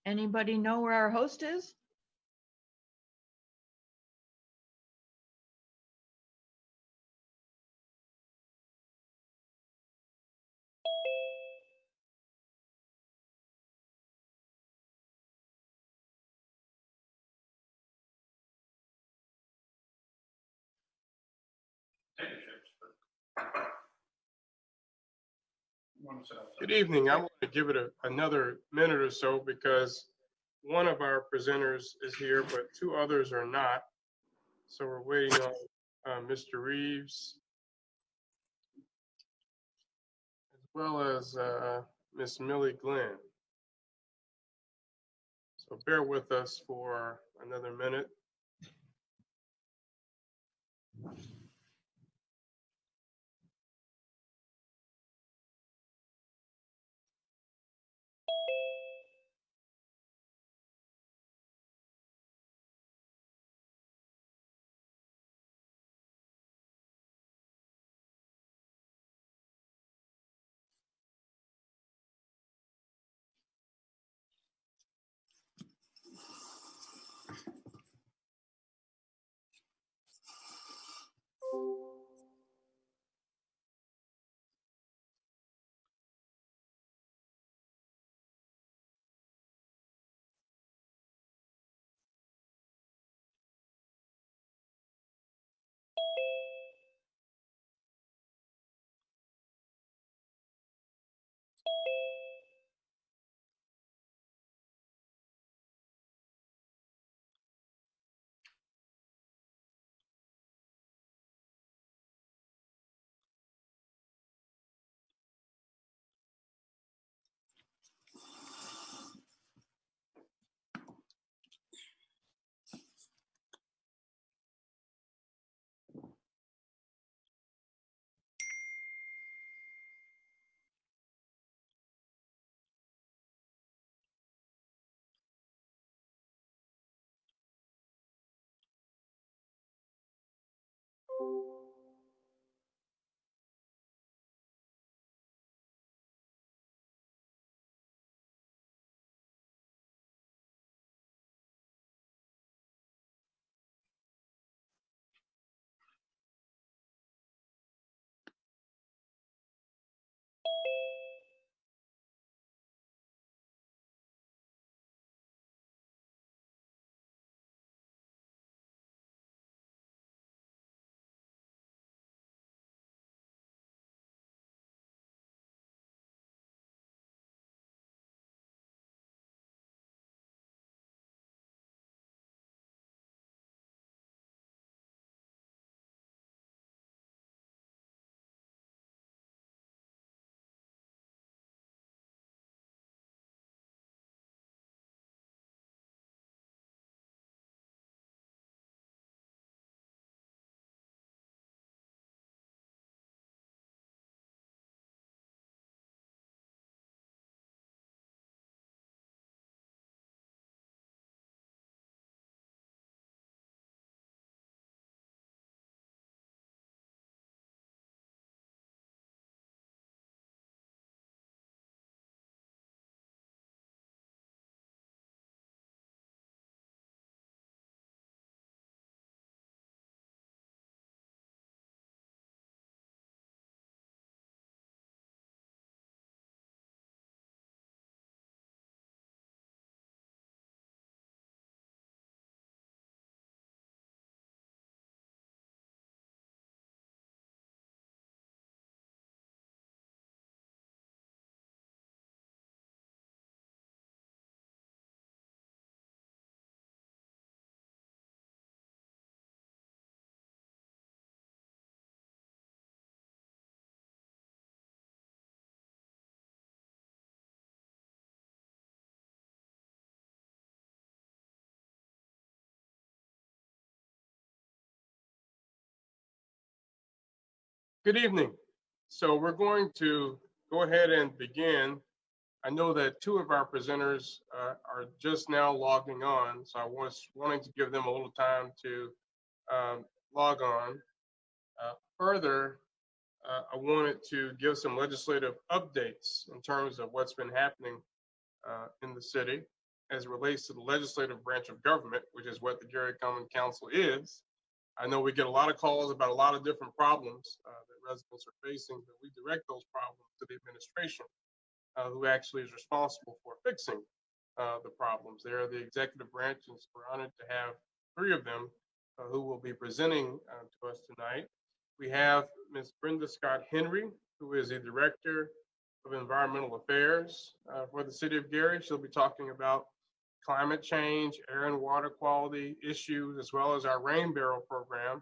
Anybody know where our host is? Good evening. I want to give it another minute or so because one of our presenters is here, but two others are not. So we're waiting on Mr. Reeves as well as Miss Millie Glenn. So bear with us for another minute. Good evening. So we're going to go ahead and begin. I know that two of our presenters are just now logging on, so I was wanting to give them a little time to log on. Further, I wanted to give some legislative updates in terms of what's been happening in the city. as it relates to the legislative branch of government, which is what the Gary Common Council is. I know we get a lot of calls about a lot of different problems that residents are facing, but we direct those problems to the administration, who actually is responsible for fixing the problems. They are the executive branch, and we're honored to have three of them who will be presenting to us tonight. We have Ms. Brenda Scott Henry, who is the Director of Environmental Affairs for the City of Gary. She'll be talking about climate change, air and water quality issues, as well as our rain barrel program,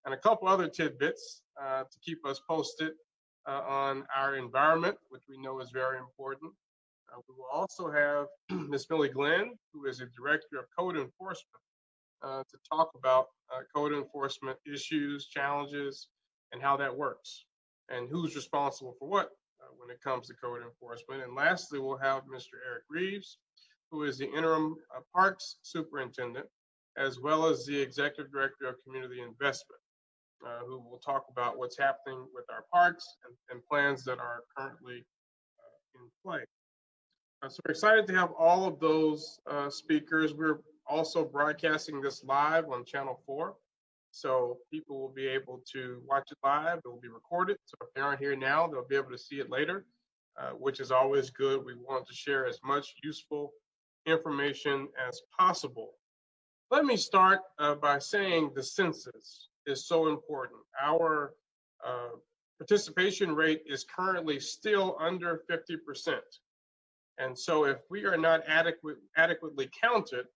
and a couple other tidbits to keep us posted on our environment, which we know is very important. We will also have Ms. Millie Glenn, who is the Director of Code Enforcement, to talk about code enforcement issues, challenges, and how that works, and who's responsible for what when it comes to code enforcement. And lastly, we'll have Mr. Eric Reeves, who is the interim Parks Superintendent, as well as the Executive Director of Community Investment, who will talk about what's happening with our parks and plans that are currently in play. So we're excited to have all of those speakers. We're also broadcasting this live on Channel 4. So people will be able to watch it live. It will be recorded. So if they aren't here now, they'll be able to see it later, which is always good. We want to share as much useful information as possible. Let me start by saying the census is so important. Our participation rate is currently still under 50%. And so if we are not adequately counted,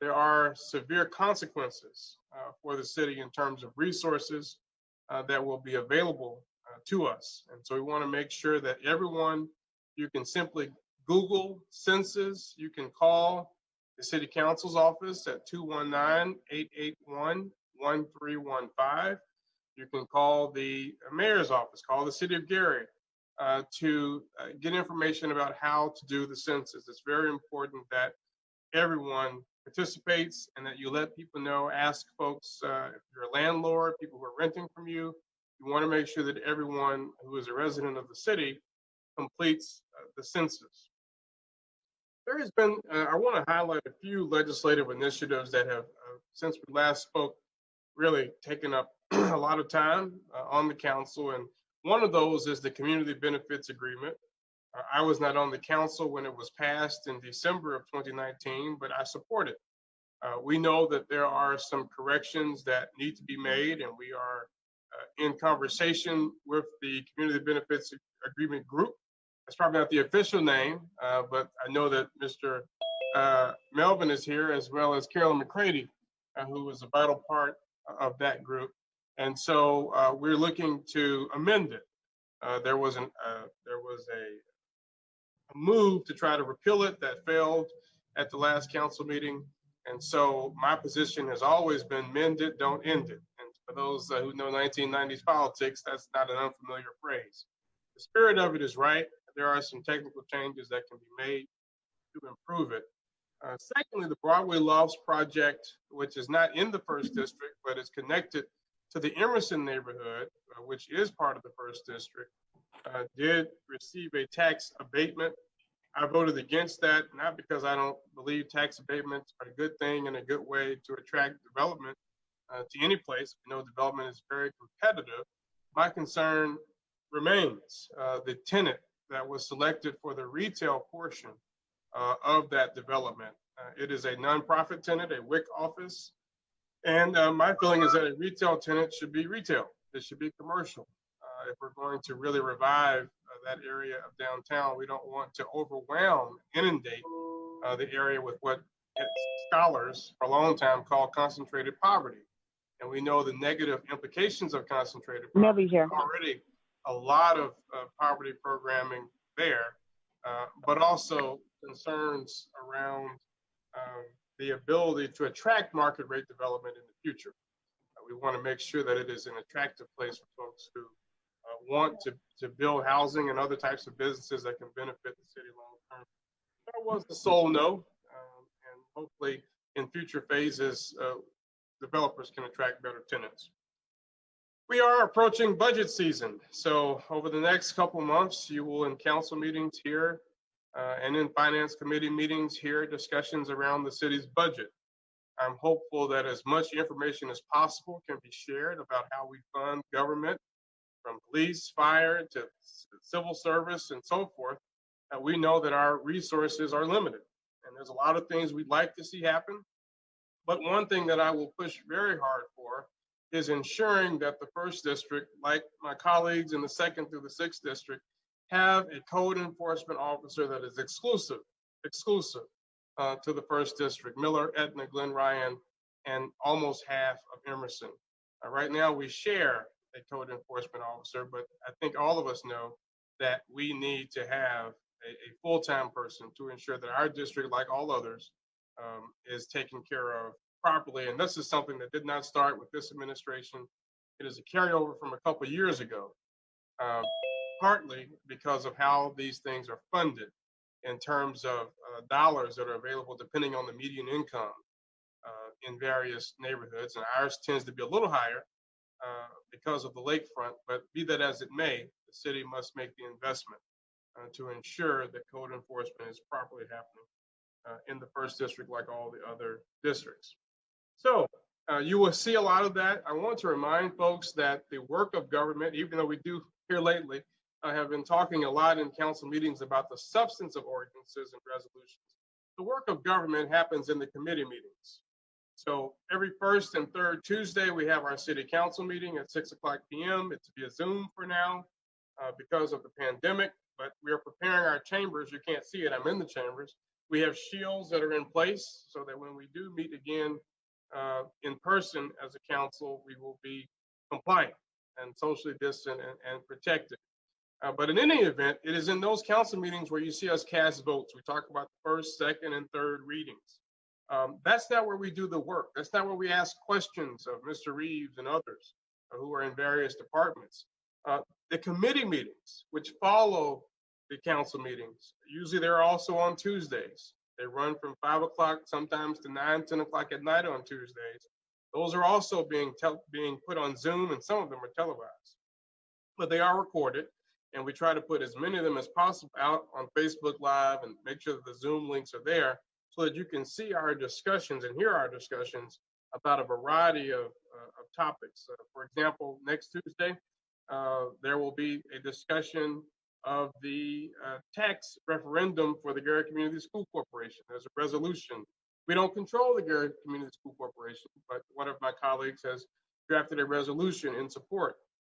there are severe consequences for the city in terms of resources that will be available to us. And so we want to make sure that everyone, you can simply Google census. You can call the City Council's office at 219-881-1315. You can call the mayor's office, call the City of Gary to get information about how to do the census. It's very important that everyone participates and that you let people know, ask folks, if you're a landlord, people who are renting from you, you want to make sure that everyone who is a resident of the city completes the census. There has been, I want to highlight a few legislative initiatives that have, since we last spoke, really taken up a lot of time on the council. And one of those is the Community Benefits Agreement. I was not on the council when it was passed in December of 2019, but I support it. We know that there are some corrections that need to be made, and we are in conversation with the Community Benefits Agreement Group. That's probably not the official name, but I know that Mr. Melvin is here, as well as Carolyn McCready, who is a vital part of that group. And so we're looking to amend it. There was a move to try to repeal it that failed at the last council meeting. And so my position has always been mend it, don't end it. And for those who know 1990s politics, that's not an unfamiliar phrase. The spirit of it is right. There are some technical changes that can be made to improve it. Secondly, the Broadway Lofts project, which is not in the first district, but is connected to the Emerson neighborhood, which is part of the first district, did receive a tax abatement. I voted against that, not because I don't believe tax abatements are a good thing and a good way to attract development to any place. We know development is very competitive. My concern remains the tenant that was selected for the retail portion of that development. It is a nonprofit tenant, a WIC office. And my feeling is that a retail tenant should be retail. It should be commercial. If we're going to really revive that area of downtown, we don't want to overwhelm, inundate the area with what scholars for a long time call concentrated poverty. And we know the negative implications of concentrated poverty. Already a lot of poverty programming there, but also concerns around the ability to attract market rate development in the future. We want to make sure that it is an attractive place for folks who want to build housing and other types of businesses that can benefit the city long term. That was the sole no, and hopefully in future phases, developers can attract better tenants. We are approaching budget season. So over the next couple of months, you will in council meetings hear and in finance committee meetings here, discussions around the city's budget. I'm hopeful that as much information as possible can be shared about how we fund government, from police, fire, to civil service, and so forth. We know that our resources are limited, and there's a lot of things we'd like to see happen. But one thing that I will push very hard for is ensuring that the first district, like my colleagues in the second through the sixth district, have a code enforcement officer that is exclusive to the first district, Miller, Etna, Glen Ryan, and almost half of Emerson. Right now we share a code enforcement officer, but I think all of us know that we need to have a full-time person to ensure that our district, like all others, is taken care of properly. And this is something that did not start with this administration. It is a carryover from a couple of years ago, partly because of how these things are funded in terms of dollars that are available depending on the median income in various neighborhoods. And ours tends to be a little higher because of the lakefront, but be that as it may, the city must make the investment to ensure that code enforcement is properly happening in the first district like all the other districts. So you will see a lot of that. I want to remind folks that the work of government, even though we do here lately, have been talking a lot in council meetings about the substance of ordinances and resolutions. The work of government happens in the committee meetings. So every first and third Tuesday, we have our city council meeting at 6:00 p.m. It's via Zoom for now because of the pandemic, but we are preparing our chambers. You can't see it, I'm in the chambers. We have shields that are in place so that when we do meet again in person as a council, we will be compliant and socially distant and protected. But in any event, it is in those council meetings where you see us cast votes. We talk about the first, second, and third readings. That's not where we do the work. That's not where we ask questions of Mr. Reeves and others who are in various departments. The committee meetings, which follow the council meetings, usually they're also on Tuesdays. They run from 5 o'clock sometimes to 9, 10 o'clock at night on Tuesdays. Those are also being put on Zoom, and some of them are televised. But they are recorded, and we try to put as many of them as possible out on Facebook Live and make sure that the Zoom links are there so that you can see our discussions and hear our discussions about a variety of topics. For example, next Tuesday, there will be a discussion of the tax referendum for the Garrett Community School Corporation. There's a resolution. We don't control the Garrett Community School Corporation, but one of my colleagues has drafted a resolution in support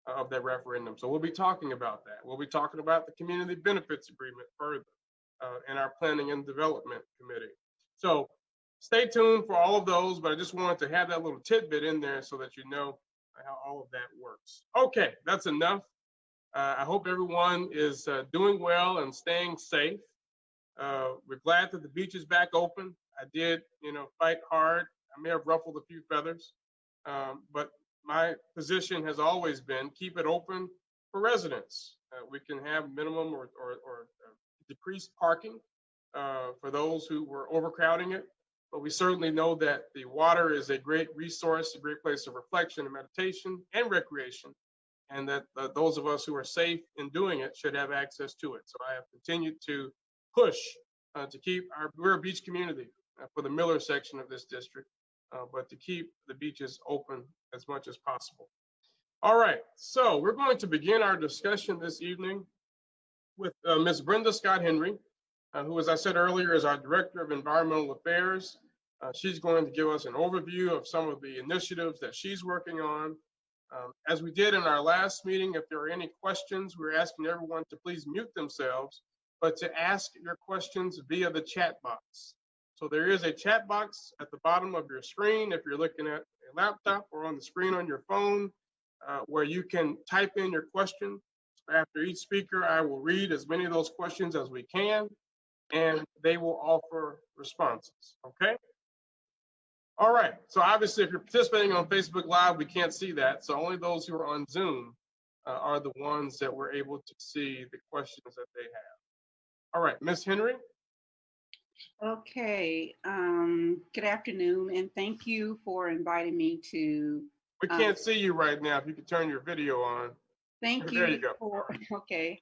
of that referendum. So we'll be talking about that. We'll be talking about the community benefits agreement further in our planning and development committee. So stay tuned for all of those, but I just wanted to have that little tidbit in there so that you know how all of that works. Okay, that's enough. I hope everyone is doing well and staying safe. We're glad that the beach is back open. I did, fight hard. I may have ruffled a few feathers, but my position has always been keep it open for residents. We can have minimum or decreased parking for those who were overcrowding it, but we certainly know that the water is a great resource, a great place of reflection and meditation and recreation, and that those of us who are safe in doing it should have access to it. So I have continued to push to keep we're a beach community for the Miller section of this district, but to keep the beaches open as much as possible. All right, so we're going to begin our discussion this evening with Ms. Brenda Scott Henry, who, as I said earlier, is our Director of Environmental Affairs. She's going to give us an overview of some of the initiatives that she's working on. As we did in our last meeting, if there are any questions, we're asking everyone to please mute themselves, but to ask your questions via the chat box. So there is a chat box at the bottom of your screen if you're looking at a laptop or on the screen on your phone where you can type in your question. So after each speaker, I will read as many of those questions as we can, and they will offer responses, okay? All right, so obviously if you're participating on Facebook Live, we can't see that. So only those who are on Zoom are the ones that we're able to see the questions that they have. All right, Ms. Henry. Okay, good afternoon, and thank you for inviting me to. We can't see you right now. If you could turn your video on. Thank you. There you go. Okay.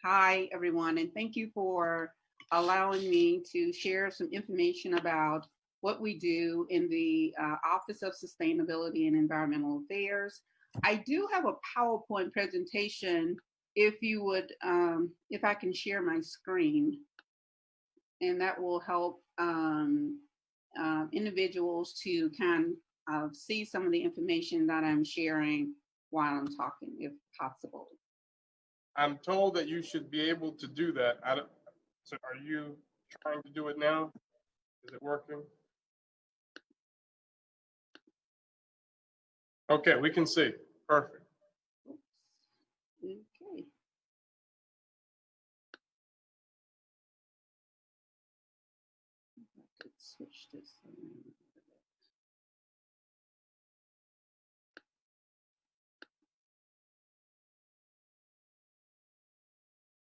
Hi, everyone, and thank you for allowing me to share some information about what we do in the Office of Sustainability and Environmental Affairs. I do have a PowerPoint presentation if you would, if I can share my screen, and that will help individuals to kind of see some of the information that I'm sharing while I'm talking, if possible. I'm told that you should be able to do that. So are you trying to do it now? Is it working? Okay, we can see. Perfect. Okay. I could switch this around.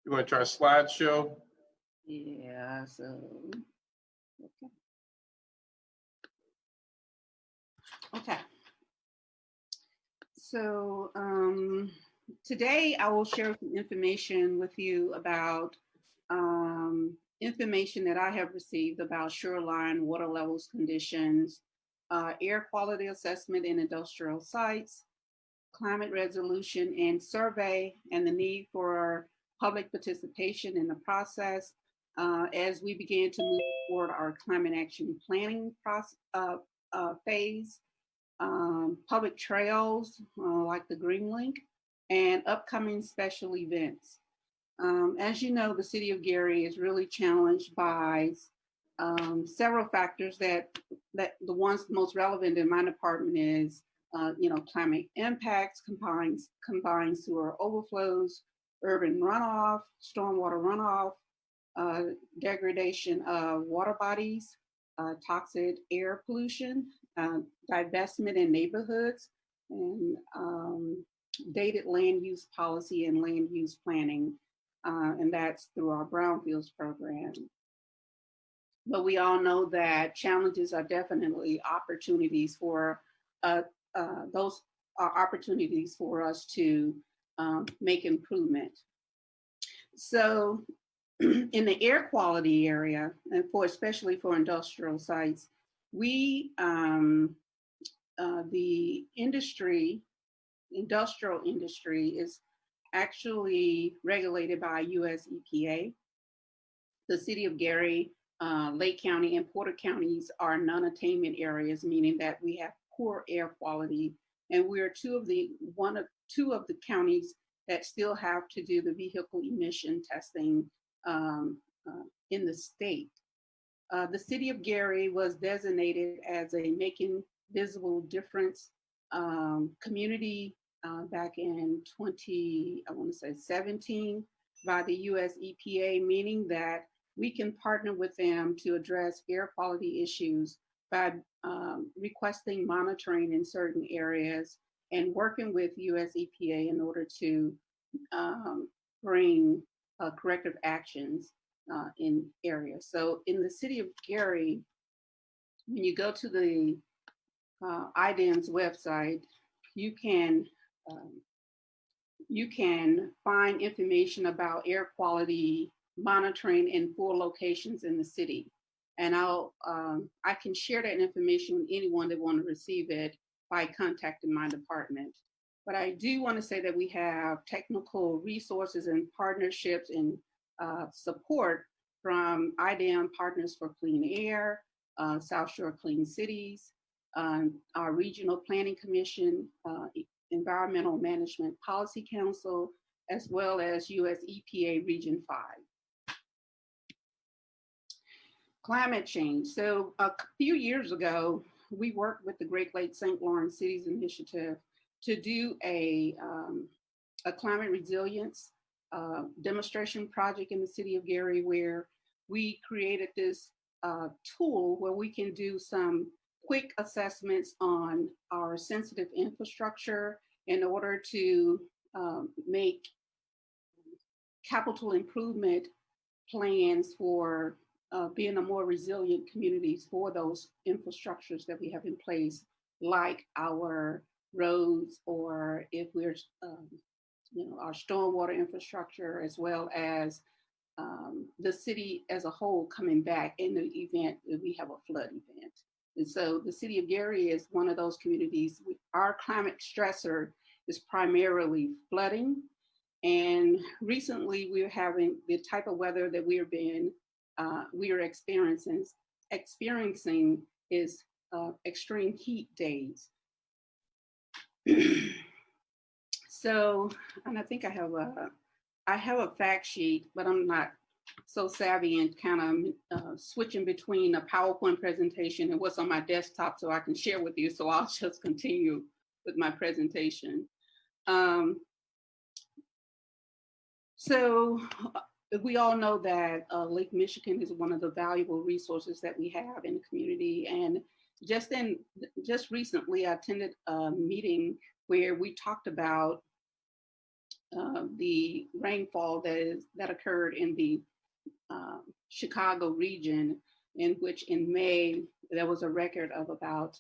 You want to try slideshow? Yeah, so, okay. Okay. So today I will share some information with you about information that I have received about shoreline water levels conditions, air quality assessment in industrial sites, climate resolution and survey, and the need for public participation in the process as we begin to move toward our climate action planning phase, public trails like the Green Link, and upcoming special events. As you know, the city of Gary is really challenged by several factors that the ones most relevant in my department is climate impacts, combined sewer overflows, urban runoff, stormwater runoff, degradation of water bodies, toxic air pollution, divestment in neighborhoods, and dated land use policy and land use planning, and that's through our brownfields program. But we all know that challenges are definitely opportunities for those are opportunities for us to make improvement. So in the air quality area, and especially for industrial sites, we the industrial industry is actually regulated by US EPA. The city of Gary, Lake County, and Porter counties are non-attainment areas, meaning that we have poor air quality, and we're two of the counties that still have to do the vehicle emission testing in the state. The city of Gary was designated as a Making Visible Difference community back in 2017 by the US EPA, meaning that we can partner with them to address air quality issues by requesting monitoring in certain areas and working with US EPA in order to bring corrective actions in areas. So in the city of Gary, when you go to the IDEM's website, you can find information about air quality monitoring in 4 locations in the city. And I can share that information with anyone that want to receive it by contacting my department. But I do want to say that we have technical resources and partnerships and support from IDEM Partners for Clean Air, South Shore Clean Cities, our Regional Planning Commission, Environmental Management Policy Council, as well as US EPA Region 5. Climate change. So a few years ago, we worked with the Great Lakes St. Lawrence Cities Initiative to do a climate resilience demonstration project in the city of Gary, where we created this tool where we can do some quick assessments on our sensitive infrastructure in order to make capital improvement plans for being a more resilient communities for those infrastructures that we have in place, like our roads, or if we're, our stormwater infrastructure, as well as the city as a whole coming back in the event that we have a flood event. And so the city of Gary is one of those communities. Our climate stressor is primarily flooding. And recently we're having the type of weather that we are experiencing is extreme heat days. So, and I think I have a fact sheet, but I'm not so savvy and kind of switching between a PowerPoint presentation and what's on my desktop so I can share with you. So I'll just continue with my presentation. So we all know that Lake Michigan is one of the valuable resources that we have in the community. And just recently, I attended a meeting where we talked about the rainfall that occurred in the Chicago region, in which in May, there was a record of about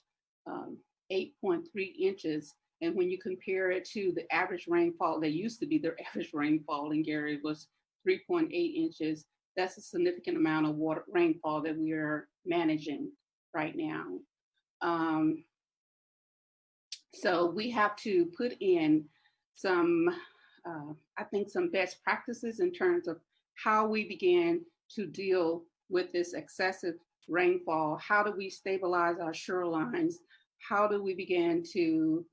8.3 inches. And when you compare it to the average rainfall, that used to be the average rainfall in Gary was 3.8 inches. That's a significant amount of rainfall that we are managing right now. So we have to put in some, I think, some best practices in terms of how we begin to deal with this excessive rainfall. How do we stabilize our shorelines? How do we begin to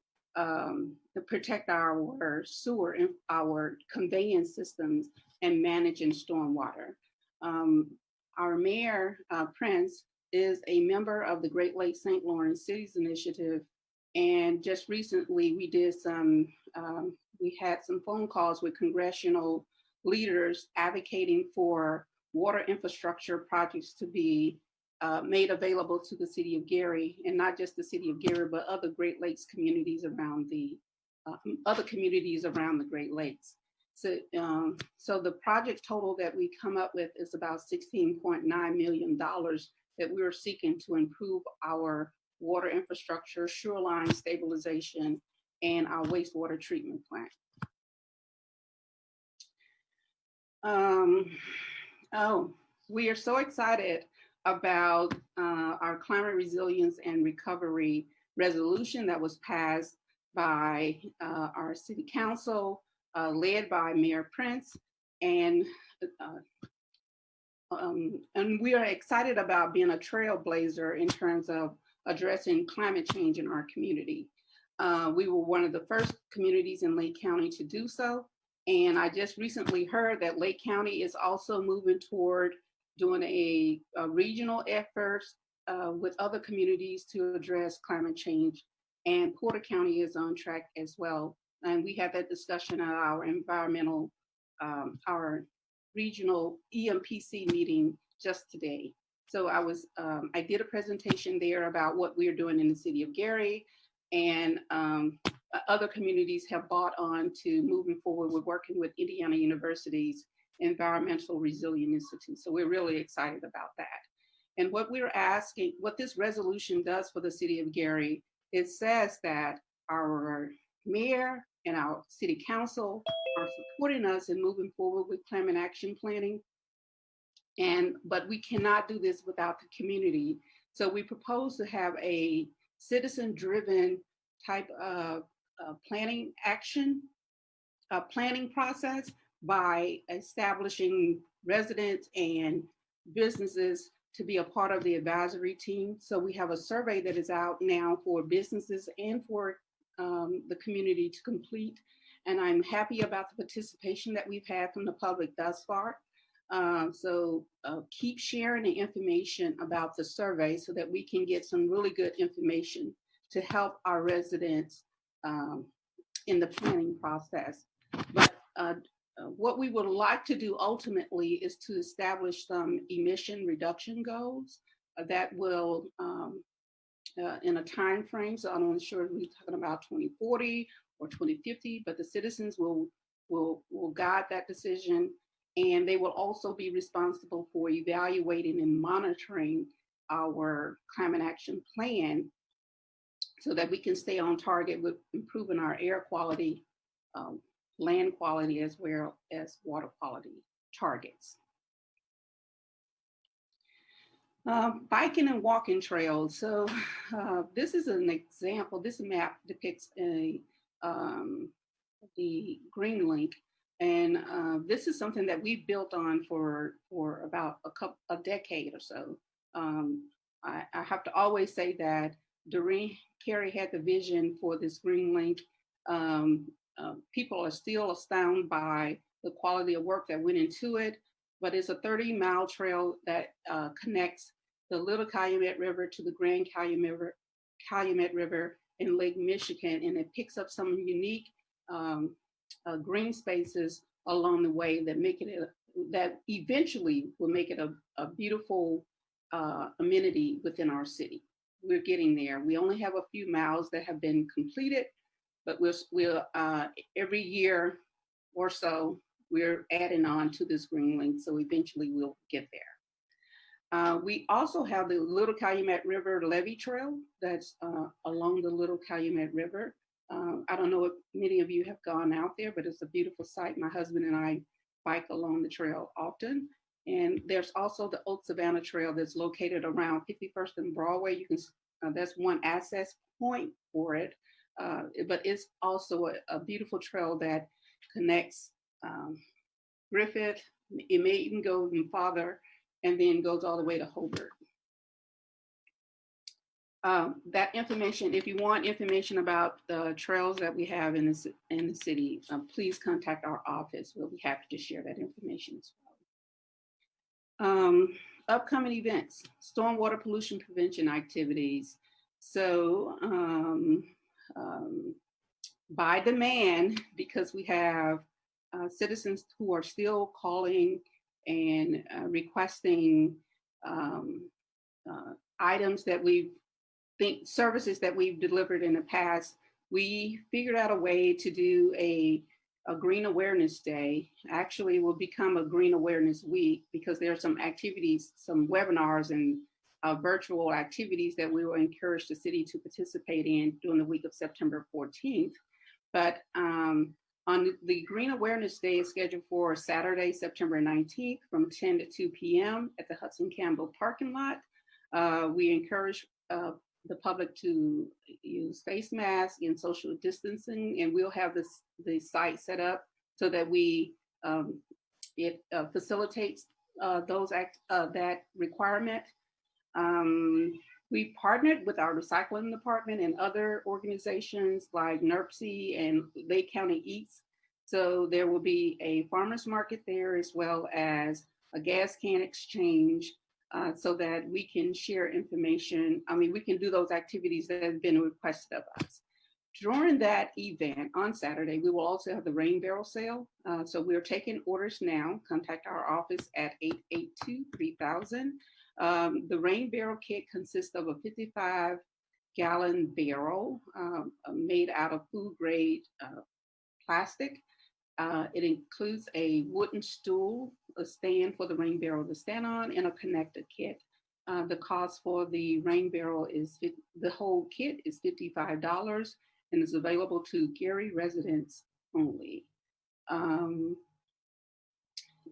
protect our sewer and our conveyance systems and managing stormwater? Our mayor, Prince, is a member of the Great Lakes St. Lawrence Cities Initiative. And just recently we did we had some phone calls with congressional leaders advocating for water infrastructure projects to be made available to the city of Gary, and not just the city of Gary, but other Great Lakes communities around the Great Lakes. So, so the project total that we come up with is about $16.9 million that we're seeking to improve our water infrastructure, shoreline stabilization, and our wastewater treatment plant. We are so excited about our climate resilience and recovery resolution that was passed by our city council, led by Mayor Prince. And we are excited about being a trailblazer in terms of addressing climate change in our community. We were one of the first communities in Lake County to do so. And I just recently heard that Lake County is also moving toward doing a regional effort with other communities to address climate change. And Porter County is on track as well. And we had that discussion at our our regional EMPC meeting just today. So I did a presentation there about what we're doing in the city of Gary, and other communities have bought on to moving forward with working with Indiana University's Environmental Resilience Institute. So we're really excited about that. And what we're asking, what this resolution does for the city of Gary, it says that our mayor and our city council are supporting us in moving forward with climate action planning. But we cannot do this without the community. So we propose to have a citizen-driven type of planning process by establishing residents and businesses to be a part of the advisory team. So we have a survey that is out now for businesses and for the community to complete. And I'm happy about the participation that we've had from the public thus far. So keep sharing the information about the survey so that we can get some really good information to help our residents in the planning process. But what we would like to do ultimately is to establish some emission reduction goals that will, in a time frame, so I'm not sure if we're talking about 2040 or 2050, but the citizens will guide that decision. And they will also be responsible for evaluating and monitoring our climate action plan so that we can stay on target with improving our air quality, land quality, as well as water quality targets. Biking and walking trails. So this is an example. This map depicts the Green Link, and this is something that we built on for about a decade or so. I have to always say that Doreen Carey had the vision for this Green Link. People are still astounded by the quality of work that went into it, but it's a 30-mile trail that connects the Little Calumet River to the Grand Calumet River in Lake Michigan, and it picks up some unique green spaces along the way that make it that eventually will make it a beautiful amenity within our city. We're getting there. We only have a few miles that have been completed, but we'll every year or so we're adding on to this Green Link, so eventually we'll get there. We also have the Little Calumet River Levee Trail that's along the Little Calumet River. I don't know if many of you have gone out there, but it's a beautiful sight. My husband and I bike along the trail often. And there's also the Oak Savannah Trail that's located around 51st and Broadway. You can that's one access point for it, but it's also a beautiful trail that connects Griffith. It may even go even farther, and then goes all the way to Hobart. That information, if you want information about the trails that we have in the city, please contact our office. We'll be happy to share that information as well. Upcoming events, stormwater pollution prevention activities. So by demand, because we have citizens who are still calling and requesting items that services that we've delivered in the past, we figured out a way to do a Green Awareness Day. Actually, will become a Green Awareness Week, because there are some activities, some webinars and virtual activities that we will encourage the city to participate in during the week of September 14th. But on the Green Awareness Day is scheduled for Saturday, September 19th from 10 to 2 p.m. at the Hudson Campbell parking lot. We encourage the public to use face masks and social distancing, and we'll have the site set up so that it facilitates that requirement. We partnered with our recycling department and other organizations like NERC and Lake County Eats. So there will be a farmer's market there, as well as a gas can exchange, so that we can share information. I mean, we can do those activities that have been requested of us. During that event on Saturday, we will also have the rain barrel sale. So we're taking orders now. Contact our office at 882-3000. The rain barrel kit consists of a 55-gallon barrel made out of food grade plastic. It includes a wooden stool, a stand for the rain barrel to stand on, and a connector kit. The cost for the rain barrel the whole kit is $55 and is available to Gary residents only.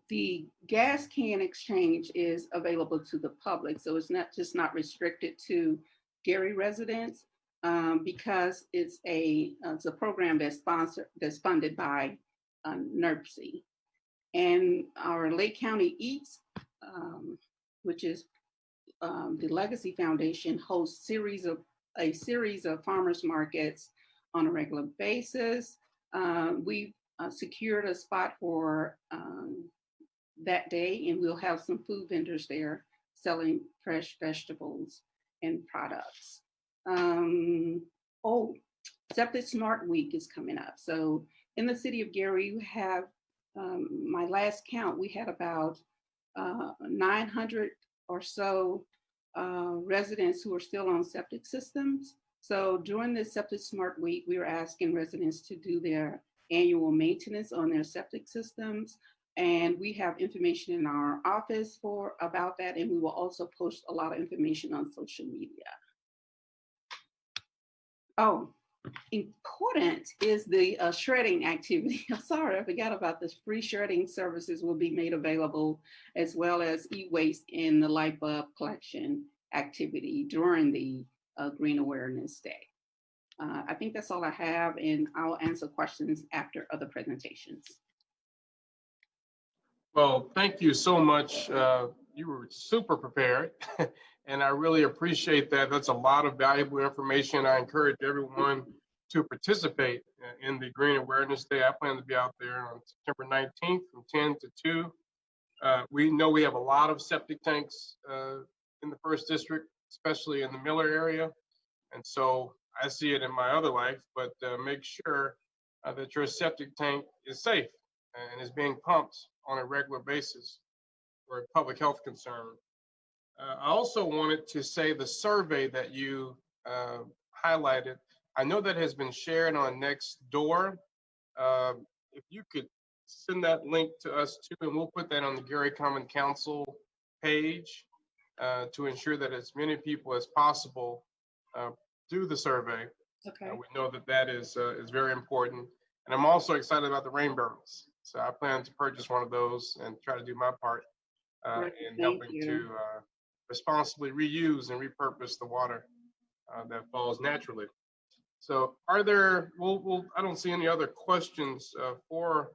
The gas can exchange is available to the public, so it's not restricted to Gary residents, because it's a program that's funded by NERC. And our Lake County Eats, which is the Legacy Foundation, hosts a series of farmers markets on a regular basis. We've secured a spot for that day, and we'll have some food vendors there selling fresh vegetables and products. Septic Smart Week is coming up. So in the city of Gary, we have, my last count, we had about 900 or so residents who are still on septic systems. So during this Septic Smart Week, we are asking residents to do their annual maintenance on their septic systems. And we have information in our office about that, and we will also post a lot of information on social media. Oh, important is the shredding activity. I'm sorry, I forgot about this. Free shredding services will be made available, as well as e-waste in the light bulb collection activity during the Green Awareness Day. I think that's all I have, and I'll answer questions after other presentations. Well, thank you so much. You were super prepared, and I really appreciate that. That's a lot of valuable information. I encourage everyone to participate in the Green Awareness Day. I plan to be out there on September 19th from 10 to 2. We know we have a lot of septic tanks in the first district, especially in the Miller area. And so I see it in my other life, but make sure that your septic tank is safe and is being pumped on a regular basis for a public health concern. I also wanted to say the survey that you highlighted, I know that has been shared on Nextdoor. If you could send that link to us too, and we'll put that on the Gary Common Council page to ensure that as many people as possible do the survey. Okay. We know that that is very important. And I'm also excited about the rain barrels. So I plan to purchase one of those and try to do my part in helping to responsibly reuse and repurpose the water that falls naturally. So are there, I don't see any other questions for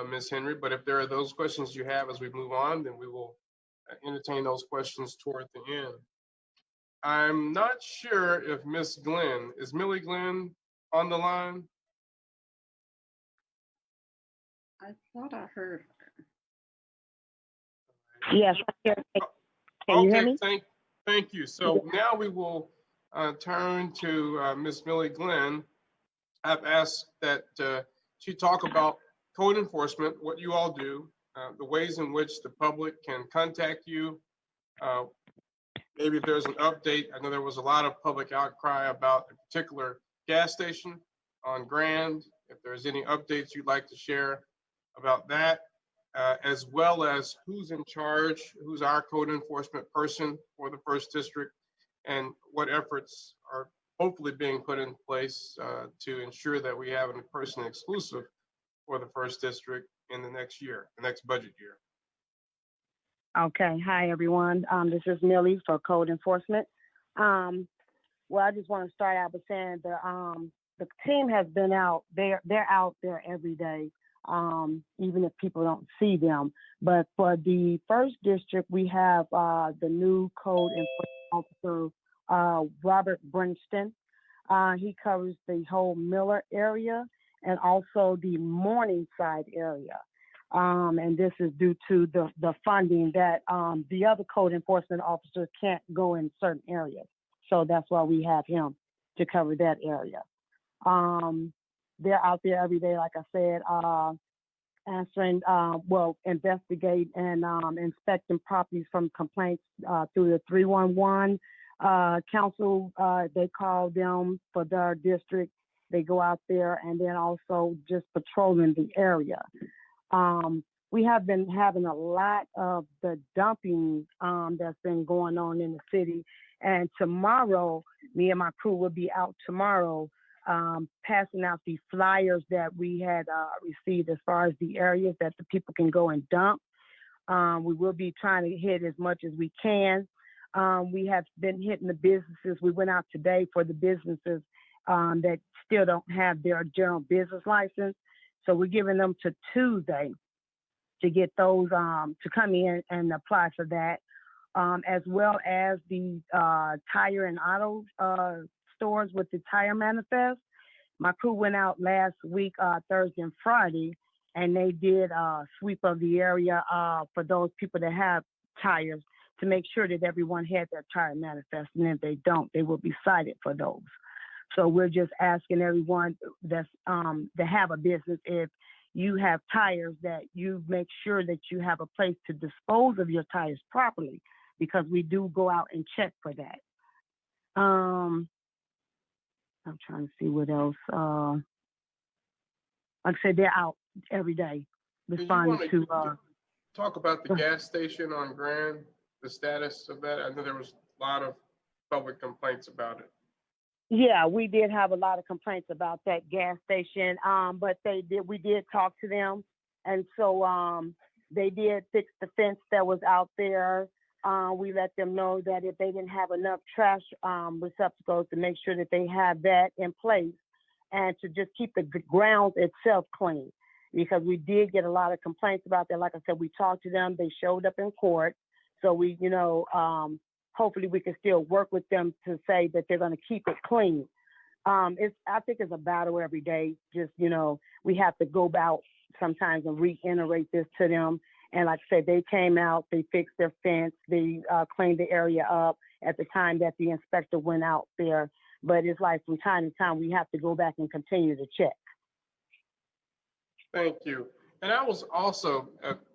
Ms. Henry, but if there are those questions you have as we move on, then we will entertain those questions toward the end. I'm not sure if Miss Glenn, is Millie Glenn on the line? I thought I heard her. Yes. Can you hear me? Thank you. So now we will turn to Miss Millie Glenn. I've asked that she talk about code enforcement, what you all do, the ways in which the public can contact you. Maybe if there's an update. I know there was a lot of public outcry about a particular gas station on Grand. If there's any updates you'd like to share about that, as well as who's in charge, who's our code enforcement person for the first district, and what efforts are hopefully being put in place to ensure that we have a person exclusive for the first district in the next year, the next budget year. Okay. Hi, everyone. This is Millie for Code Enforcement. Well, I just want to start out by saying the team has been out. They're out there every day, even if people don't see them. But for the first district, we have the new Code Enforcement Officer, Robert Brinston. He covers the whole Miller area and also the Morningside area. And this is due to the funding that the other code enforcement officers can't go in certain areas. So that's why we have him to cover that area. They're out there every day, like I said, answering, investigate and inspecting properties from complaints through the 311 council. They call them for their district. They go out there and then also just patrolling the area. We have been having a lot of the dumping that's been going on in the city. And tomorrow, me and my crew will be out tomorrow passing out the flyers that we had received as far as the areas that the people can go and dump. We will be trying to hit as much as we can. We have been hitting the businesses. We went out today for the businesses that still don't have their general business license. So we're giving them to Tuesday to get those to come in and apply for that, as well as the tire and auto stores with the tire manifest. My crew went out last week, Thursday and Friday, and they did a sweep of the area for those people that have tires to make sure that everyone had their tire manifest. And if they don't, they will be cited for those. So we're just asking everyone that's that have a business, if you have tires, that you make sure that you have a place to dispose of your tires properly, because we do go out and check for that. I'm trying to see what else. Like I said, they're out every day responding to. Talk about the gas station on Grand, the status of that. I know there was a lot of public complaints about it. Yeah, we did have a lot of complaints about that gas station, but we did talk to them. And so they did fix the fence that was out there. We let them know that if they didn't have enough trash receptacles, to make sure that they have that in place and to just keep the grounds itself clean. Because we did get a lot of complaints about that. Like I said, we talked to them, they showed up in court. So we, hopefully we can still work with them to say that they're going to keep it clean. I think it's a battle every day. Just, we have to go out sometimes and reiterate this to them. And like I said, they came out, they fixed their fence, they cleaned the area up at the time that the inspector went out there. But it's like from time to time, we have to go back and continue to check. Thank you. And I was also,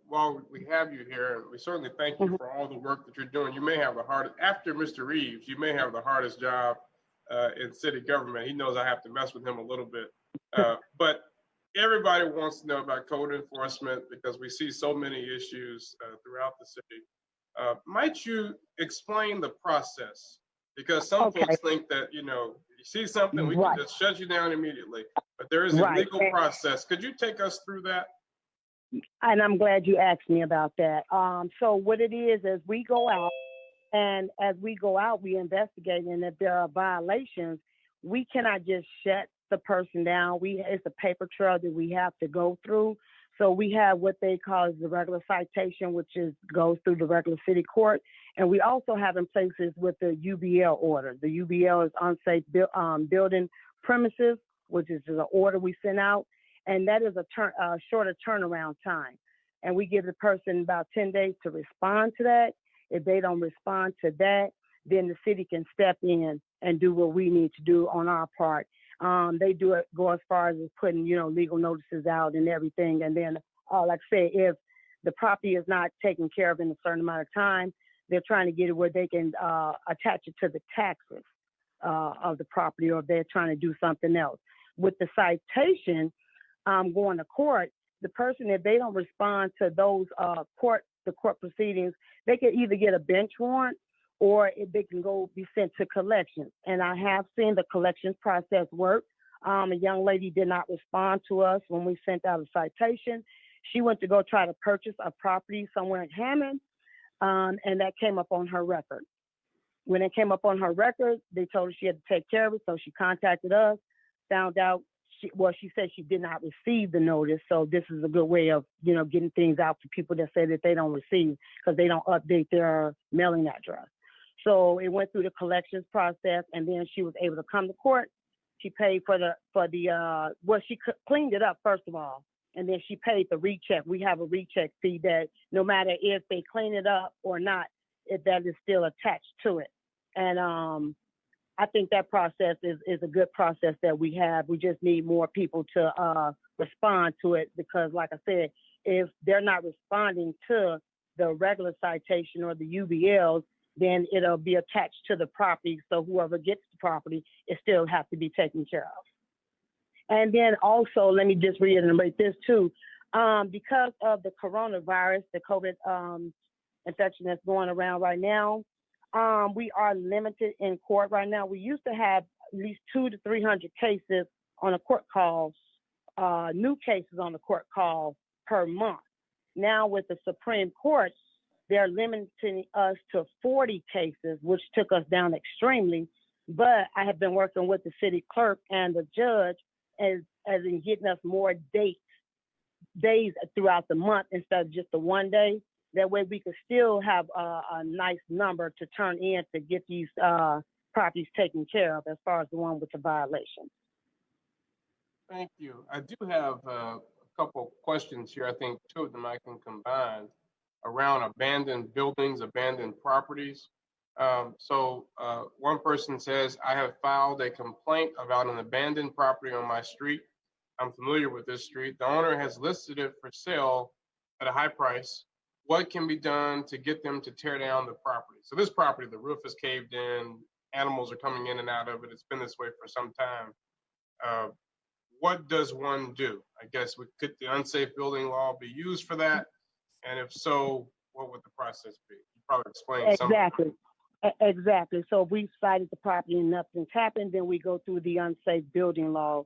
while we have you here, we certainly thank you for all the work that you're doing. You may have the hardest, after Mr. Reeves, you may have the hardest job in city government. He knows I have to mess with him a little bit. But everybody wants to know about code enforcement because we see so many issues throughout the city. Might you explain the process? Because some folks think that, you see something, we can just shut you down immediately. But there is a legal process. Could you take us through that? And I'm glad you asked me about that. So what it is we go out, and as we go out, we investigate. And if there are violations, we cannot just shut the person down. It's a paper trail that we have to go through. So we have what they call the regular citation, which goes through the regular city court. And we also have in places with the UBL order. The UBL is unsafe building premises, which is an order we send out. And that is a shorter turnaround time. And we give the person about 10 days to respond to that. If they don't respond to that, then the city can step in and do what we need to do on our part. They go as far as putting, legal notices out and everything. And then, like I say, if the property is not taken care of in a certain amount of time, they're trying to get it where they can attach it to the taxes of the property, or if they're trying to do something else. With the citation, going to court, the person, if they don't respond to those court proceedings, they can either get a bench warrant or if they can be sent to collections. And I have seen the collections process work. A young lady did not respond to us when we sent out a citation. She went to go try to purchase a property somewhere in Hammond, and that came up on her record. When it came up on her record, they told her she had to take care of it, so she contacted us, found out, she said she did not receive the notice. So this is a good way of, getting things out to people that say that they don't receive because they don't update their mailing address. So it went through the collections process, and then she was able to come to court. She paid she cleaned it up first of all, and then she paid the recheck. We have a recheck fee that no matter if they clean it up or not, that is still attached to it. And I think that process is a good process that we have. We just need more people to respond to it because, like I said, if they're not responding to the regular citation or the UBLs, then it'll be attached to the property. So whoever gets the property, it still has to be taken care of. And then also, let me just reiterate this too. Because of the coronavirus, the COVID infection that's going around right now, we are limited in court right now. We used to have at least 200 to 300 cases on a court call, new cases on the court call per month. Now with the Supreme Court, they're limiting us to 40 cases, which took us down extremely. But I have been working with the city clerk and the judge as in getting us more days throughout the month instead of just the one day. That way we could still have a nice number to turn in to get these properties taken care of as far as the one with the violation. Thank you. I do have a couple questions here. I think two of them I can combine around abandoned buildings, abandoned properties. So one person says, I have filed a complaint about an abandoned property on my street. I'm familiar with this street. The owner has listed it for sale at a high price. What can be done to get them to tear down the property? So this property, the roof is caved in, animals are coming in and out of it. It's been this way for some time. What does one do? I guess could the unsafe building law be used for that? And if so, what would the process be? You probably explain some. Exactly. Exactly. So if we cited the property and nothing's happened, then we go through the unsafe building law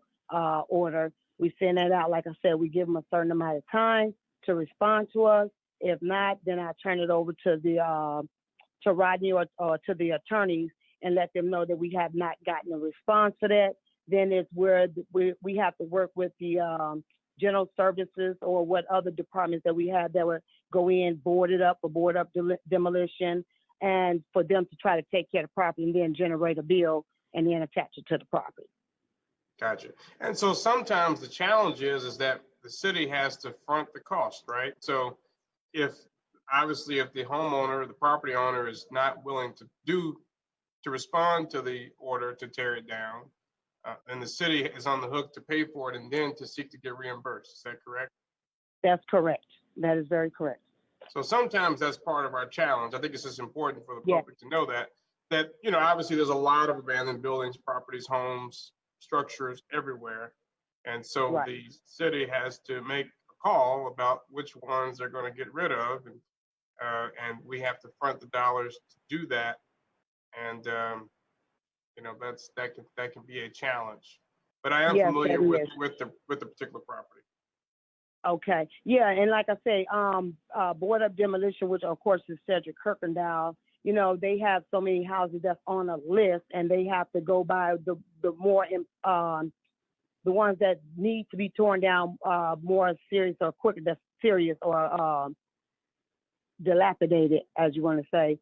order. We send that out. Like I said, we give them a certain amount of time to respond to us. If not, then I turn it over to the to Rodney or to the attorneys and let them know that we have not gotten a response to that. Then it's where we have to work with the general services or what other departments that we have that would go in, board up demolition, and for them to try to take care of the property and then generate a bill and then attach it to the property. Gotcha. And so sometimes the challenge is that the city has to front the cost, right? So if obviously if the homeowner, the property owner is not willing to respond to the order to tear it down, and the city is on the hook to pay for it and then to seek to get reimbursed. Is that correct? That's correct. That is very correct. So sometimes that's part of our challenge. I think it's just important for the Yeah. public to know that, you know, obviously there's a lot of abandoned buildings, properties, homes, structures everywhere. And so Right. the city has to make a call about which ones they're going to get rid of. And we have to front the dollars to do that. And, you know, that can be a challenge. But I am Yes, familiar that with the particular property. Okay. Yeah, and like I say, board up demolition, which of course is Cedric Kirkendall, you know, they have so many houses that's on a list and they have to go by the more the ones that need to be torn down more serious or quicker, that's serious or dilapidated, as you want to say,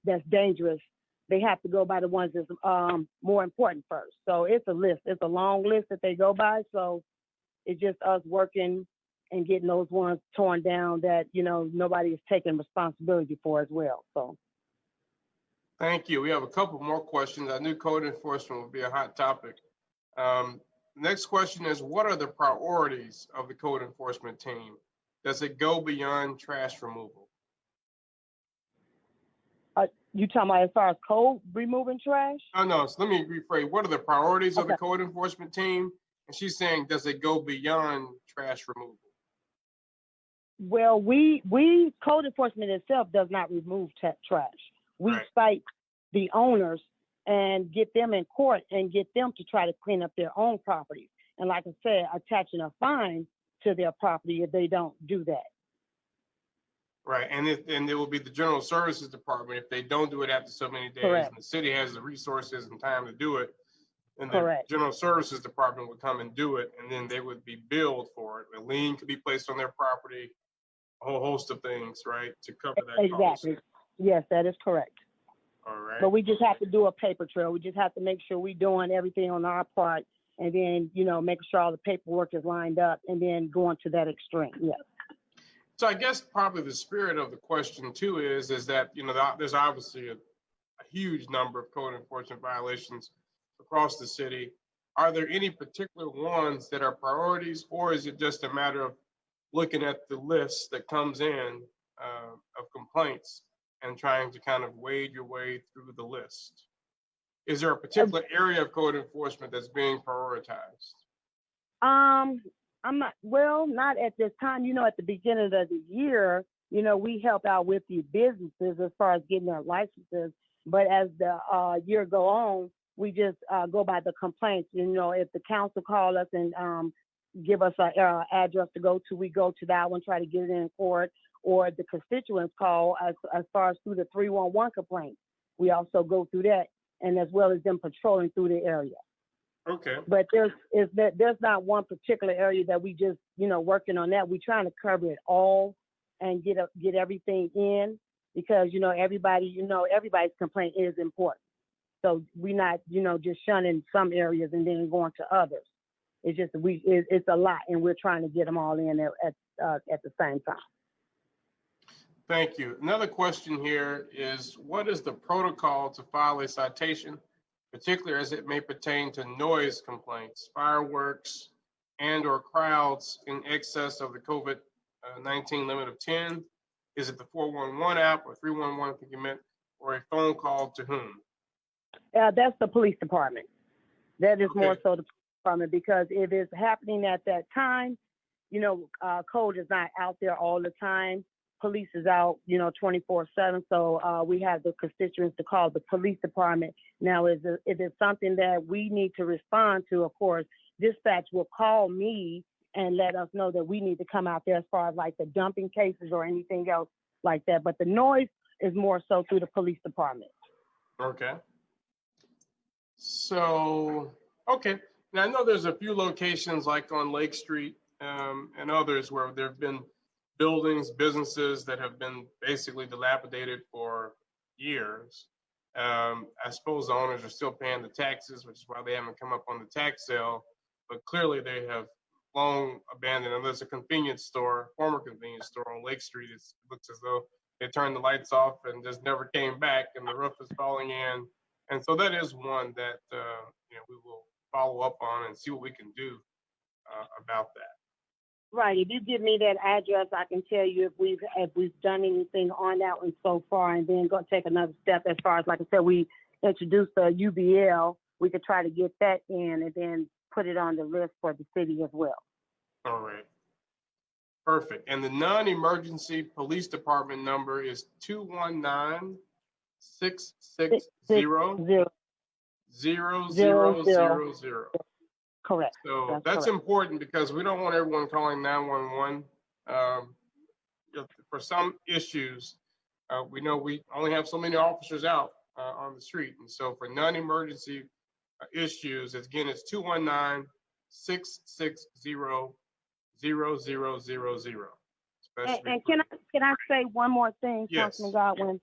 that's dangerous. They have to go by the ones that's more important first. So it's a list. It's a long list that they go by. So it's just us working and getting those ones torn down that, you know, nobody is taking responsibility for as well. So. Thank you. We have a couple more questions. I knew code enforcement would be a hot topic. Next question is, what are the priorities of the code enforcement team? Does it go beyond trash removal? You talking about as far as code removing trash? Oh, no, so let me rephrase. What are the priorities of the Okay. code enforcement team? And she's saying, does it go beyond trash removal? Well, we code enforcement itself does not remove trash. We Right. cite the owners and get them in court and get them to try to clean up their own properties. And like I said, attaching a fine to their property if they don't do that. Right, and it will be the general services department if they don't do it after so many days. Correct. And the city has the resources and time to do it. And the Correct. general services department would come and do it, and then they would be billed for it. A lien could be placed on their property, a whole host of things, right, to cover that cost. Exactly. Yes, that is correct. All right. But we just have to do a paper trail. We just have to make sure we're doing everything on our part and then, you know, making sure all the paperwork is lined up and then going to that extreme. Yes. So I guess probably the spirit of the question too is that, you know, there's obviously a huge number of code enforcement violations across the city. Are there any particular ones that are priorities, or is it just a matter of looking at the list that comes in of complaints and trying to kind of wade your way through the list? Is there a particular area of code enforcement that's being prioritized? Not at this time. You know, at the beginning of the year, you know, we help out with the businesses as far as getting their licenses. But as the year go on, we just go by the complaints. You know, if the council call us and give us an address to go to, we go to that one, try to get it in court, or the constituents call as far as through the 311 complaint. We also go through that, and as well as them patrolling through the area. Okay. But there's not one particular area that we just, you know, working on that. We're trying to cover it all and get everything in, because, you know, everybody's complaint is important. So we're not, you know, just shunning some areas and then going to others. It's just it's a lot, and we're trying to get them all in at the same time. Thank you. Another question here is, what is the protocol to file a citation, particularly as it may pertain to noise complaints, fireworks, and/or crowds in excess of the COVID-19 limit of 10? Is it the 411 app or 311, I think you meant, or a phone call to whom? That's the police department. That is more Okay. so the police department, because if it's happening at that time, you know, code is not out there all the time. police is out, 24/7. So we have the constituents to call the police department. Now, if it's something that we need to respond to, of course, dispatch will call me and let us know that we need to come out there as far as like the dumping cases or anything else like that. But the noise is more so through the police department. Okay. So, okay. Now I know there's a few locations like on Lake Street and others where there have been buildings, businesses that have been basically dilapidated for years. I suppose the owners are still paying the taxes, which is why they haven't come up on the tax sale. But clearly they have long abandoned. And there's a convenience store, former convenience store on Lake Street. It looks as though they turned the lights off and just never came back, and the roof is falling in. And so that is one that we will follow up on and see what we can do about that. Right. If you give me that address, I can tell you if we've done anything on that one so far, and then go take another step as far as, like I said, we introduced the UBL. We could try to get that in and then put it on the list for the city as well. All right. Perfect. And the non-emergency police department number is 219-660-0000. Correct. So correct. that's important because we don't want everyone calling 911. For some issues, we know we only have so many officers out on the street. And so for non-emergency issues, again, it's 219-660-0000. And can I say one more thing, Yes. Councilman Godwin?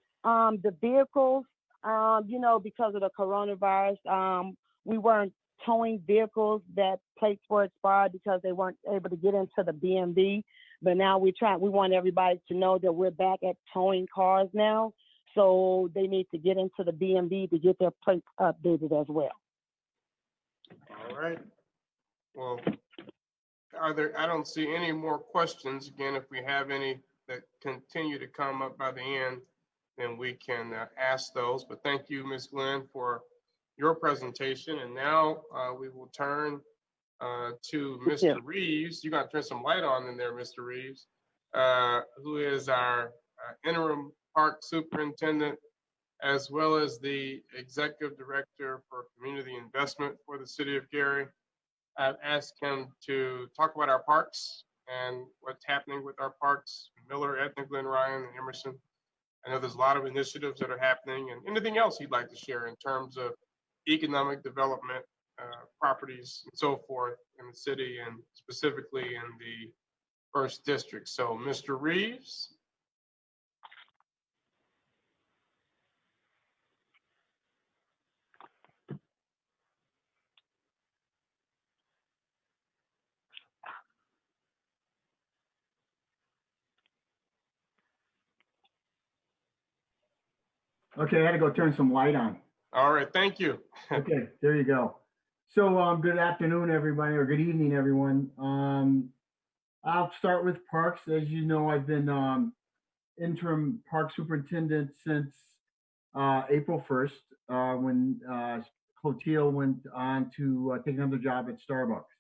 The vehicles, because of the coronavirus, we weren't towing vehicles that plates were expired because they weren't able to get into the BMV. But now we want everybody to know that we're back at towing cars now. So they need to get into the BMV to get their plates updated as well. All right. Well, I don't see any more questions. Again, if we have any that continue to come up by the end, then we can ask those. But thank you, Ms. Glenn, for your presentation. And now we will turn to Mr. Reeves. You're going to turn some light on in there, Mr. Reeves, who is our interim park superintendent, as well as the executive director for community investment for the city of Gary. I've asked him to talk about our parks and what's happening with our parks, Miller, Etna, Glen Ryan, and Emerson. I know there's a lot of initiatives that are happening, and anything else he'd like to share in terms of economic development, properties, and so forth in the city, and specifically in the first district. So, Mr. Reeves. Okay, I had to go turn some light on. All right, thank you. Okay, there you go. So good afternoon, everybody, or good evening, everyone. I'll start with parks. As you know, I've been interim park superintendent since April 1st, when Clotilde went on to take another job at Starbucks.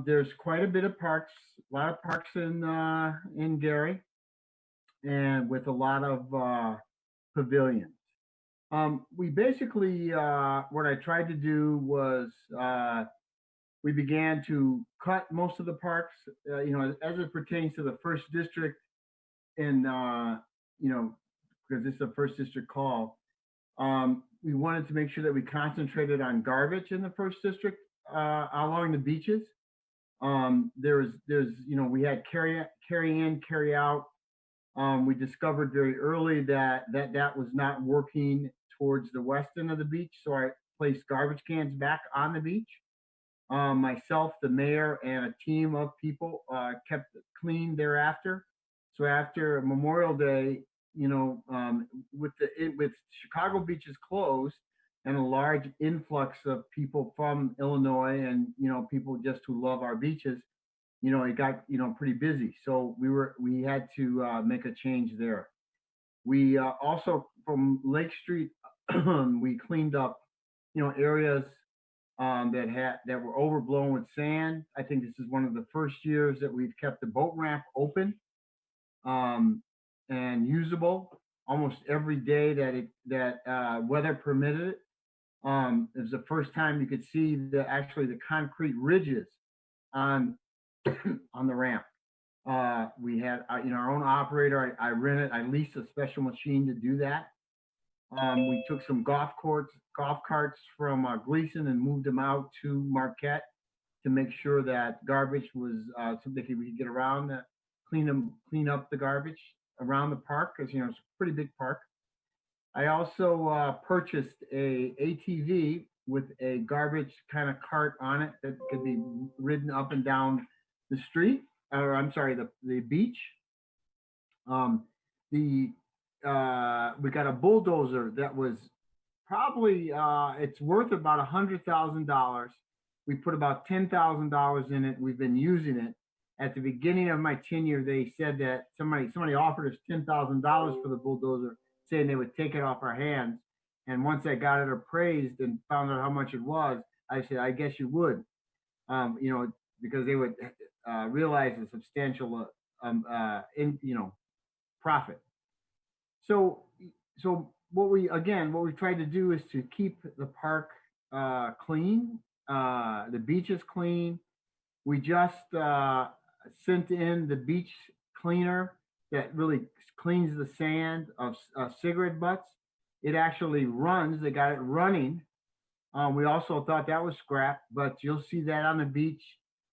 There's quite a bit of parks, a lot of parks in Gary, and with a lot of pavilions. We basically, what I tried to do was, we began to cut most of the parks, as it pertains to the first district, and, because this is a first district call. We wanted to make sure that we concentrated on garbage in the first district, along the beaches. There's, we had carry in, carry out. We discovered very early that was not working towards the west end of the beach, so I placed garbage cans back on the beach. Myself, the mayor, and a team of people kept it clean thereafter. So after Memorial Day, with Chicago beaches closed and a large influx of people from Illinois and people just who love our beaches, it got pretty busy. So we had to make a change there. We also, from Lake Street, we cleaned up areas that were overblown with sand. I think this is one of the first years that we've kept the boat ramp open. and usable almost every day that weather permitted it. It was the first time you could see the concrete ridges on on the ramp. We had our own operator. I leased a special machine to do that. We took some golf carts from Gleason and moved them out to Marquette to make sure that garbage was something we could get around, clean up the garbage around the park, because it's a pretty big park. I also purchased a ATV with a garbage kind of cart on it that could be ridden up and down the street, or I'm sorry, the beach. We got a bulldozer that was probably it's worth about $100,000. We put about $10,000 in it. We've been using it. At the beginning of my tenure, they said that somebody offered us $10,000 for the bulldozer, saying they would take it off our hands. And once I got it appraised and found out how much it was, I said, I guess you would, because they would realize a substantial profit. So what we tried to do is to keep the park clean, the beaches clean. We just sent in the beach cleaner that really cleans the sand of cigarette butts. It actually runs. They got it running. We also thought that was scrap, but you'll see that on the beach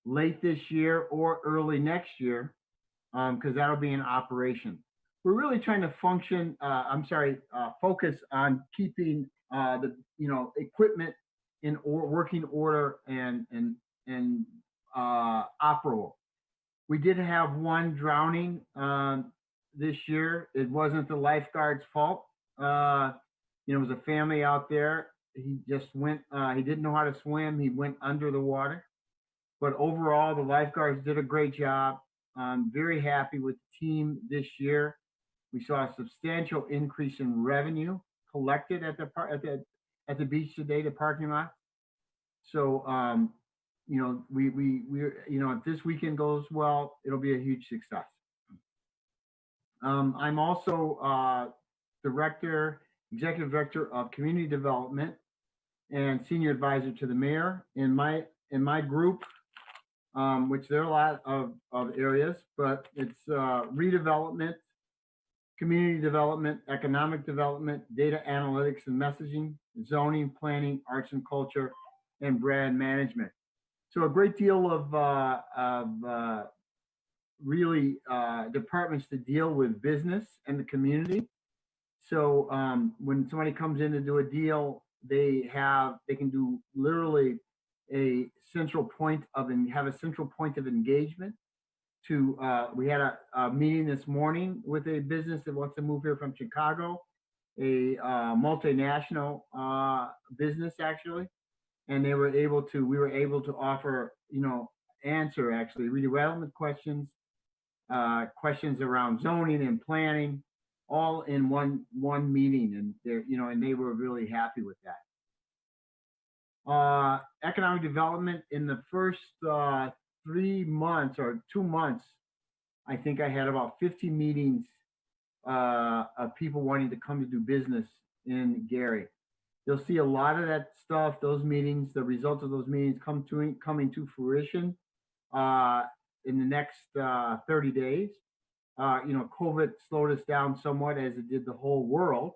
late this year or early next year, because that'll be in operation. We're really trying to focus on keeping the equipment in working order and operable. We did have one drowning this year. It wasn't the lifeguard's fault. It was a family out there. He just went. He didn't know how to swim. He went under the water. But overall, the lifeguards did a great job. I'm very happy with the team this year. We saw a substantial increase in revenue collected at the beach today, the parking lot. So, if this weekend goes well, it'll be a huge success. I'm also executive director of community development and senior advisor to the mayor in my group, which there are a lot of areas, but it's redevelopment, community development, economic development, data analytics and messaging, zoning, planning, arts and culture, and brand management. So a great deal of departments to deal with business and the community. So when somebody comes in to do a deal, they can do literally a central point of engagement. We had a meeting this morning with a business that wants to move here from Chicago, a multinational business actually, and we were able to offer, answer actually redevelopment questions, questions around zoning and planning, all in one meeting, and they were really happy with that. Economic development in the first 3 months or 2 months, I think I had about 50 meetings of people wanting to come to do business in Gary. You'll see a lot of that stuff, those meetings, the results of those meetings coming to fruition in the next 30 days. COVID slowed us down somewhat, as it did the whole world,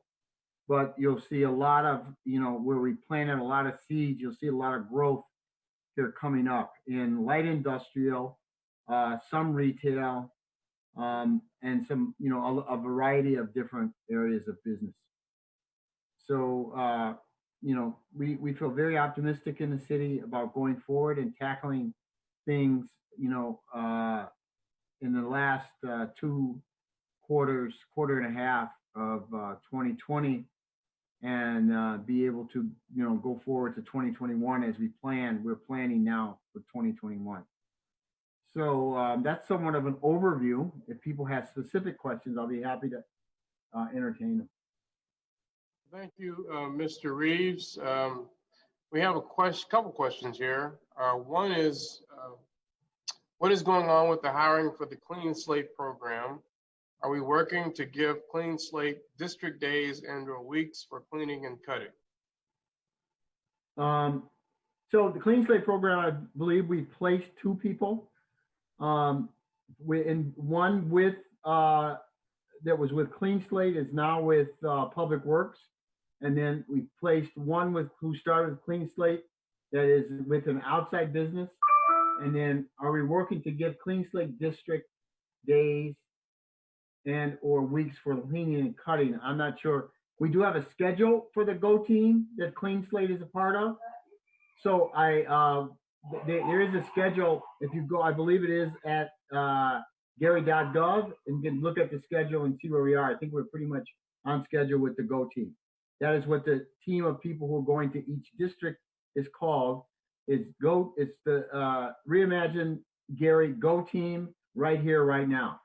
but you'll see a lot of, where we planted a lot of seeds, you'll see a lot of growth here coming up in light industrial, some retail, and some, a variety of different areas of business. So, we feel very optimistic in the city about going forward and tackling things, in the last 2 quarters, quarter and a half of 2020, and be able to, go forward to 2021 as we're planning now for 2021. So that's somewhat of an overview. If people have specific questions, I'll be happy to entertain them. Thank you, Mr. Reeves. We have a couple questions here. One is, what is going on with the hiring for the Clean Slate program? Are we working to give Clean Slate district days and/or weeks for cleaning and cutting? So the Clean Slate program, I believe we placed 2 people. One with, that was with Clean Slate is now with Public Works. And then we placed one who started with Clean Slate that is with an outside business. And then are we working to give Clean Slate district days and or weeks for cleaning and cutting? I'm not sure. We do have a schedule for the Go team that Clean Slate is a part of. So there is a schedule. If you go, I believe it is at Gary.gov, and you can look at the schedule and see where we are. I think we're pretty much on schedule with the Go team. That is what the team of people who are going to each district is called. It's the Reimagine Gary Go team right here, right now.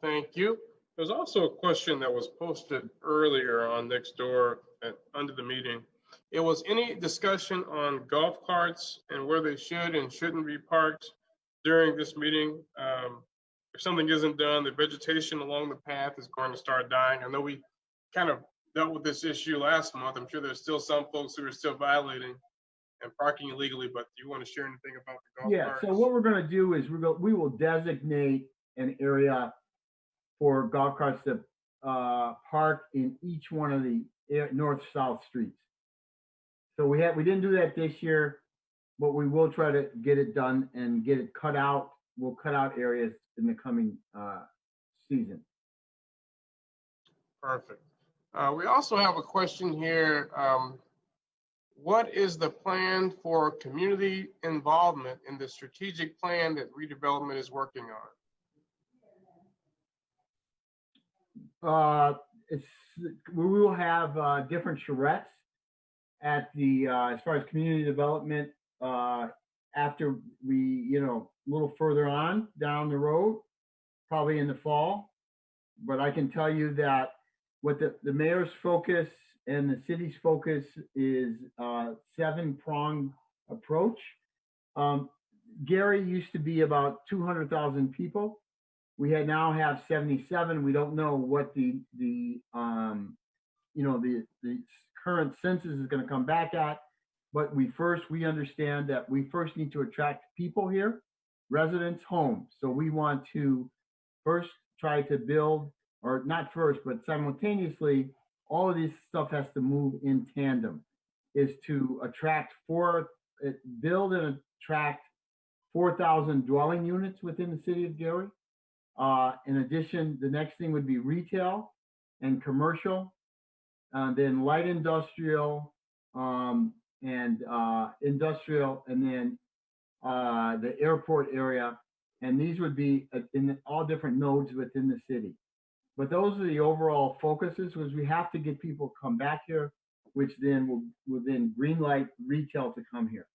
Thank you. There's also a question that was posted earlier on Nextdoor under the meeting. It was any discussion on golf carts and where they should and shouldn't be parked during this meeting? If something isn't done, the vegetation along the path is going to start dying. I know we kind of dealt with this issue last month. I'm sure there's still some folks who are still violating and parking illegally, but do you want to share anything about the golf carts? So what we're going to do is we will designate an area for golf carts to park in each one of the north-south streets. So we didn't do that this year, but we will try to get it done and get it cut out. We'll cut out areas in the coming season. Perfect. We also have a question here. What is the plan for community involvement in the strategic plan that redevelopment is working on? We will have different charrettes at the as far as community development after we, a little further on down the road, probably in the fall. But I can tell you that what the mayor's focus and the city's focus is 7-pronged approach. Gary used to be about 200,000 people. We now have 77. We don't know what the current census is going to come back at, but we understand that we first need to attract people here, residents, homes. So we want to first try to build, or not first, but simultaneously, all of this stuff has to move in tandem, is to build and attract 4,000 dwelling units within the city of Gary. In addition, the next thing would be retail and commercial, then light industrial, and industrial, and then the airport area. And these would be in all different nodes within the city. But those are the overall focuses, was we have to get people to come back here, which then will then green light retail to come here.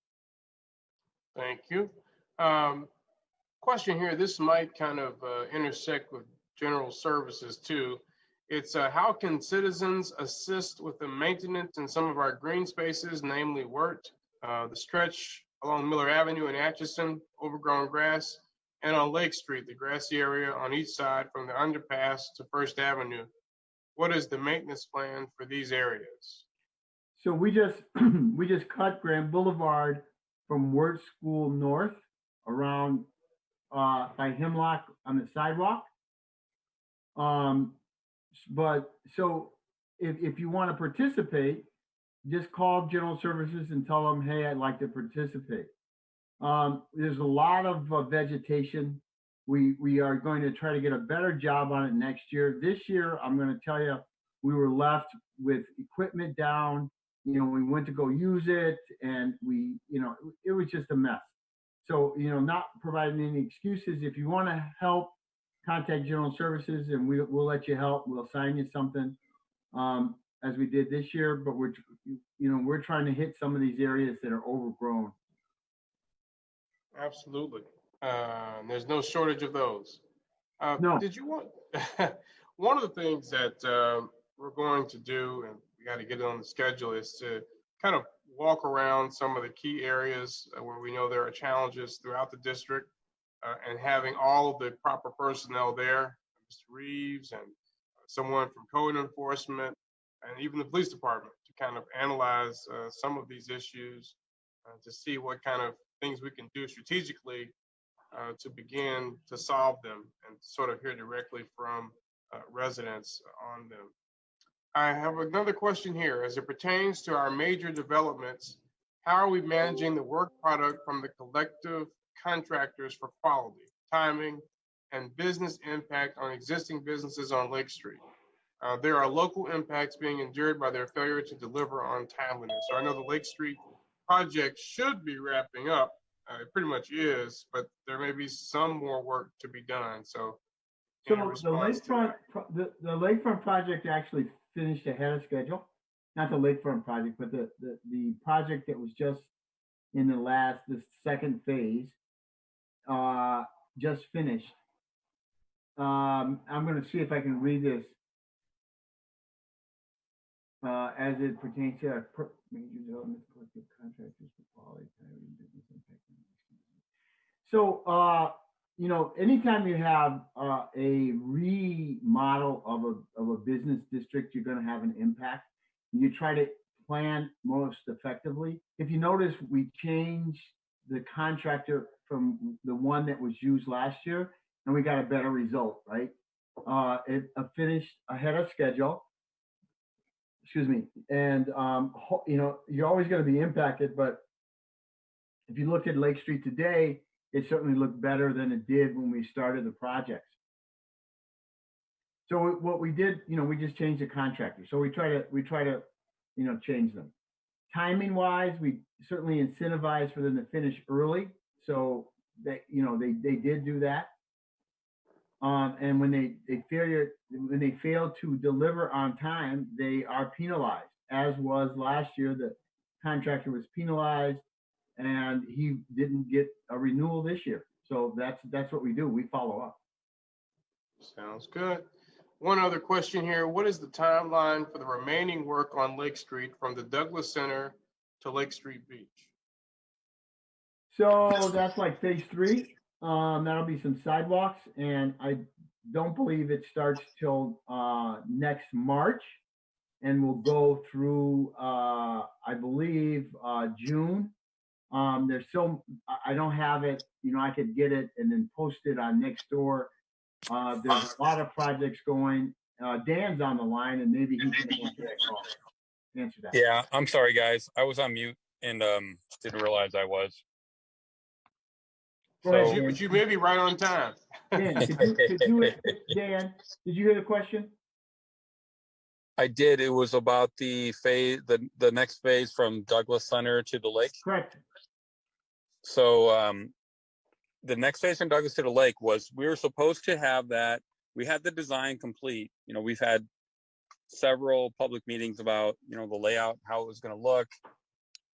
Thank you. Question here, this might kind of intersect with general services too. It's how can citizens assist with the maintenance in some of our green spaces, namely Wirt, the stretch along Miller Avenue in Atchison, overgrown grass, and on Lake Street, the grassy area on each side from the underpass to First Avenue. What is the maintenance plan for these areas? So we just cut Grand Boulevard from Wirt School north around by Hemlock on the sidewalk. But so if you want to participate, just call General Services and tell them, hey, I'd like to participate. There's a lot of vegetation. We are going to try to get a better job on it next year. This year, I'm going to tell you, we were left with equipment down. We went to go use it, and it was just a mess. So, not providing any excuses. If you want to help, contact General Services, and we'll let you help. We'll assign you something, as we did this year. But we're trying to hit some of these areas that are overgrown. Absolutely. There's no shortage of those. No. Did you want, one of the things that we're going to do, and we got to get it on the schedule, is to kind of walk around some of the key areas where we know there are challenges throughout the district. and having all of the proper personnel there, Mr. Reeves and someone from code enforcement and even the police department to kind of analyze some of these issues to see what kind of things we can do strategically to begin to solve them and sort of hear directly from residents on them. I have another question here. As it pertains to our major developments, how are we managing the work product from the collective contractors for quality, timing, and business impact on existing businesses on Lake Street? There are local impacts being endured by their failure to deliver on timeliness. So I know the Lake Street project should be wrapping up. It pretty much is, but there may be some more work to be done. So, So in the response to lakefront, that. the lakefront project actually finished ahead of schedule. Not the lakefront project, but the project that was just in the second phase, just finished. I'm going to see if I can read this as it pertains to our major development collective contractors for quality, timing, and business impact. So, you know, anytime you have a remodel of a business district, you're going to have an impact. You try to plan most effectively. If you notice, we changed the contractor from the one that was used last year, and we got a better result, right? It finished ahead of schedule. Excuse me. And, you know, you're always going to be impacted, but if you look at Lake Street today, it certainly looked better than it did when we started the project. So what we did, you know, we just changed the contractor. So we try to, you know, change them. Timing wise, we certainly incentivize for them to finish early. So they, you know, they did do that. And when they fail to deliver on time, they are penalized, as was last year. The contractor was penalized and he didn't get a renewal this year. So that's what we do. We follow up. Sounds good. One other question here. What is the timeline for the remaining work on Lake Street from the Douglas Center to Lake Street Beach? So that's like phase 3. That'll be some sidewalks, and I don't believe it starts till next March, and will go through I believe June. There's so I don't have it, you know, I could get it and then post it on Nextdoor. There's a lot of projects going. Dan's on the line, and maybe he can answer that. Yeah, I'm sorry, guys. I was on mute and didn't realize I was. Go ahead, So- Dan. But you may be right on time. Dan, Dan, did you hear the question? I did. It was about the phase, the next phase from Douglas Center to the lake. Correct. So the next phase from Douglas to the lake was, we were supposed to have that. We had the design complete. You know, we've had several public meetings about, you know, the layout, how it was going to look.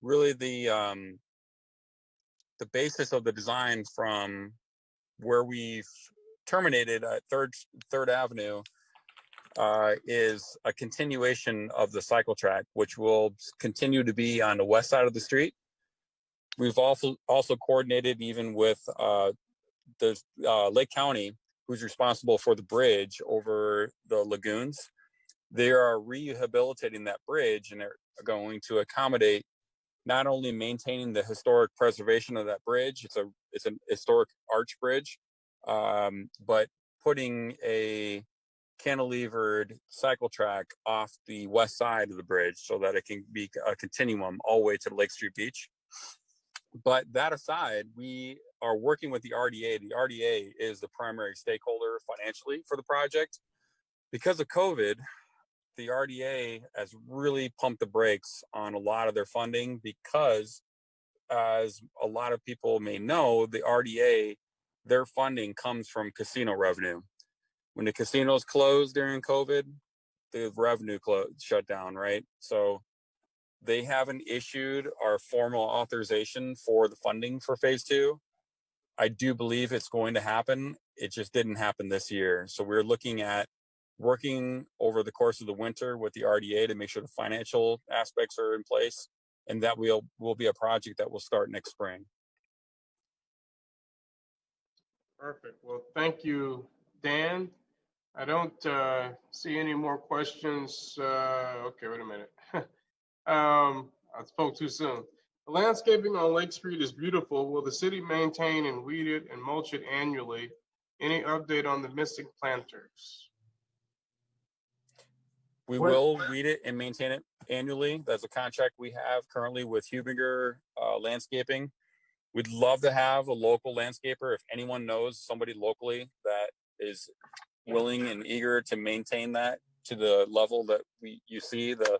Really, the basis of the design from where we've terminated at Third Avenue is a continuation of the cycle track, which will continue to be on the west side of the street. We've also coordinated even with the Lake County, who's responsible for the bridge over the lagoons. They are rehabilitating that bridge, and they're going to accommodate not only maintaining the historic preservation of that bridge, it's an historic arch bridge, but putting a cantilevered cycle track off the west side of the bridge so that it can be a continuum all the way to the Lake Street Beach. But that aside, we are working with the RDA. The RDA is the primary stakeholder financially for the project. Because of COVID, the RDA has really pumped the brakes on a lot of their funding because, as a lot of people may know, the RDA, their funding comes from casino revenue. When the casinos closed during COVID, the revenue shut down, right? So they haven't issued our formal authorization for the funding for phase 2. I do believe it's going to happen. It just didn't happen this year. So we're looking at working over the course of the winter with the RDA to make sure the financial aspects are in place, and that will be a project that will start next spring. Perfect. Well, thank you, Dan. I don't see any more questions. Okay, wait a minute. I spoke too soon. The landscaping on Lake Street is beautiful. Will the city maintain and weed it and mulch it annually? Any update on the missing planters? We What- will weed it and maintain it annually. That's a contract we have currently with Hubinger Landscaping. We'd love to have a local landscaper. If anyone knows somebody locally that is willing and eager to maintain that to the level that you see the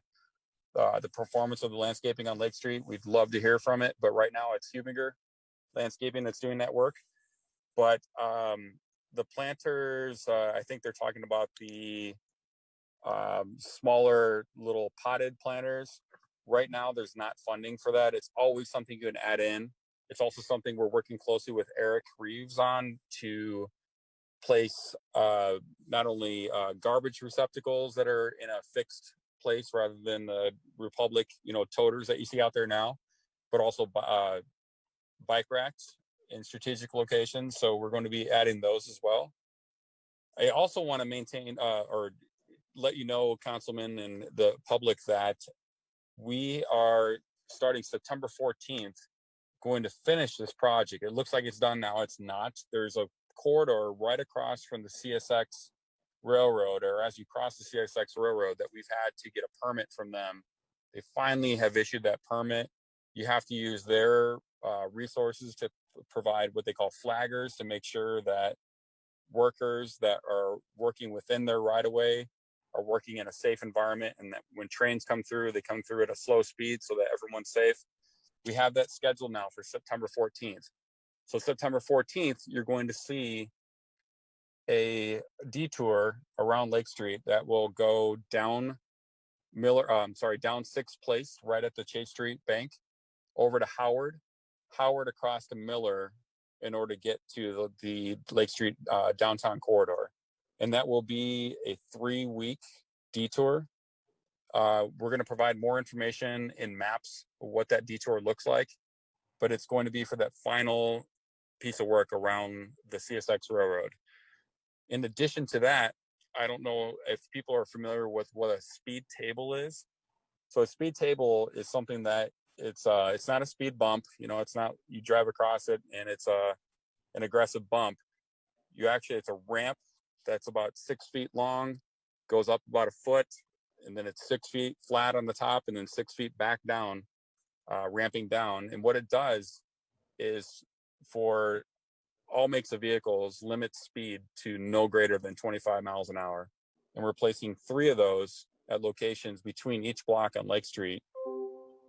performance of the landscaping on Lake Street, we'd love to hear from it. But right now it's Hubinger Landscaping that's doing that work. But the planters, I think they're talking about the smaller little potted planters. Right now, there's not funding for that. It's always something you can add in. It's also something we're working closely with Eric Reeves on to place not only garbage receptacles that are in a fixed place rather than the Republic, toters that you see out there now, but also bike racks in strategic locations. So we're going to be adding those as well. I also want to maintain or let you know, Councilman and the public, that we are starting September 14th going to finish this project. It looks like it's done now. It's not. There's a corridor right across from the CSX Railroad, or as you cross the CSX Railroad, that we've had to get a permit from them. They finally have issued that permit. You have to use their resources to provide what they call flaggers to make sure that workers that are working within their right-of-way are working in a safe environment, and that when trains come through, they come through at a slow speed so that everyone's safe. We have that scheduled now for September 14th. So September 14th, you're going to see a detour around Lake Street that will go down down 6th Place, right at the Chase Street Bank, over to Howard across to Miller, in order to get to the Lake Street downtown corridor. And that will be a 3-week detour. We're going to provide more information in maps of what that detour looks like, but it's going to be for that final piece of work around the CSX Railroad. In addition to that, I don't know if people are familiar with what a speed table is. So a speed table is something that it's not a speed bump. It's not, you drive across it and it's an aggressive bump. It's a ramp that's about 6 feet long, goes up about a foot, and then it's 6 feet flat on the top, and then 6 feet back down, ramping down. And what it does is, for all makes of vehicles, limits speed to no greater than 25 miles an hour. And we're placing 3 of those at locations between each block on Lake Street.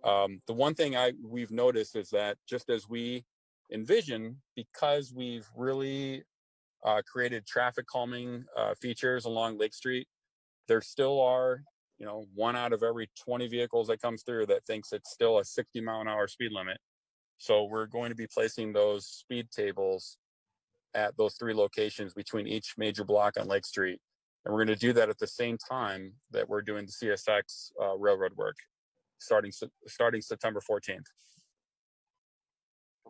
The one thing we've noticed is that, just as we envision, because we've really created traffic calming features along Lake Street, there still are, 1 out of every 20 vehicles that comes through that thinks it's still a 60-mile-an-hour speed limit. So we're going to be placing those speed tables at those 3 locations between each major block on Lake Street. And we're going to do that at the same time that we're doing the CSX railroad work, starting September 14th.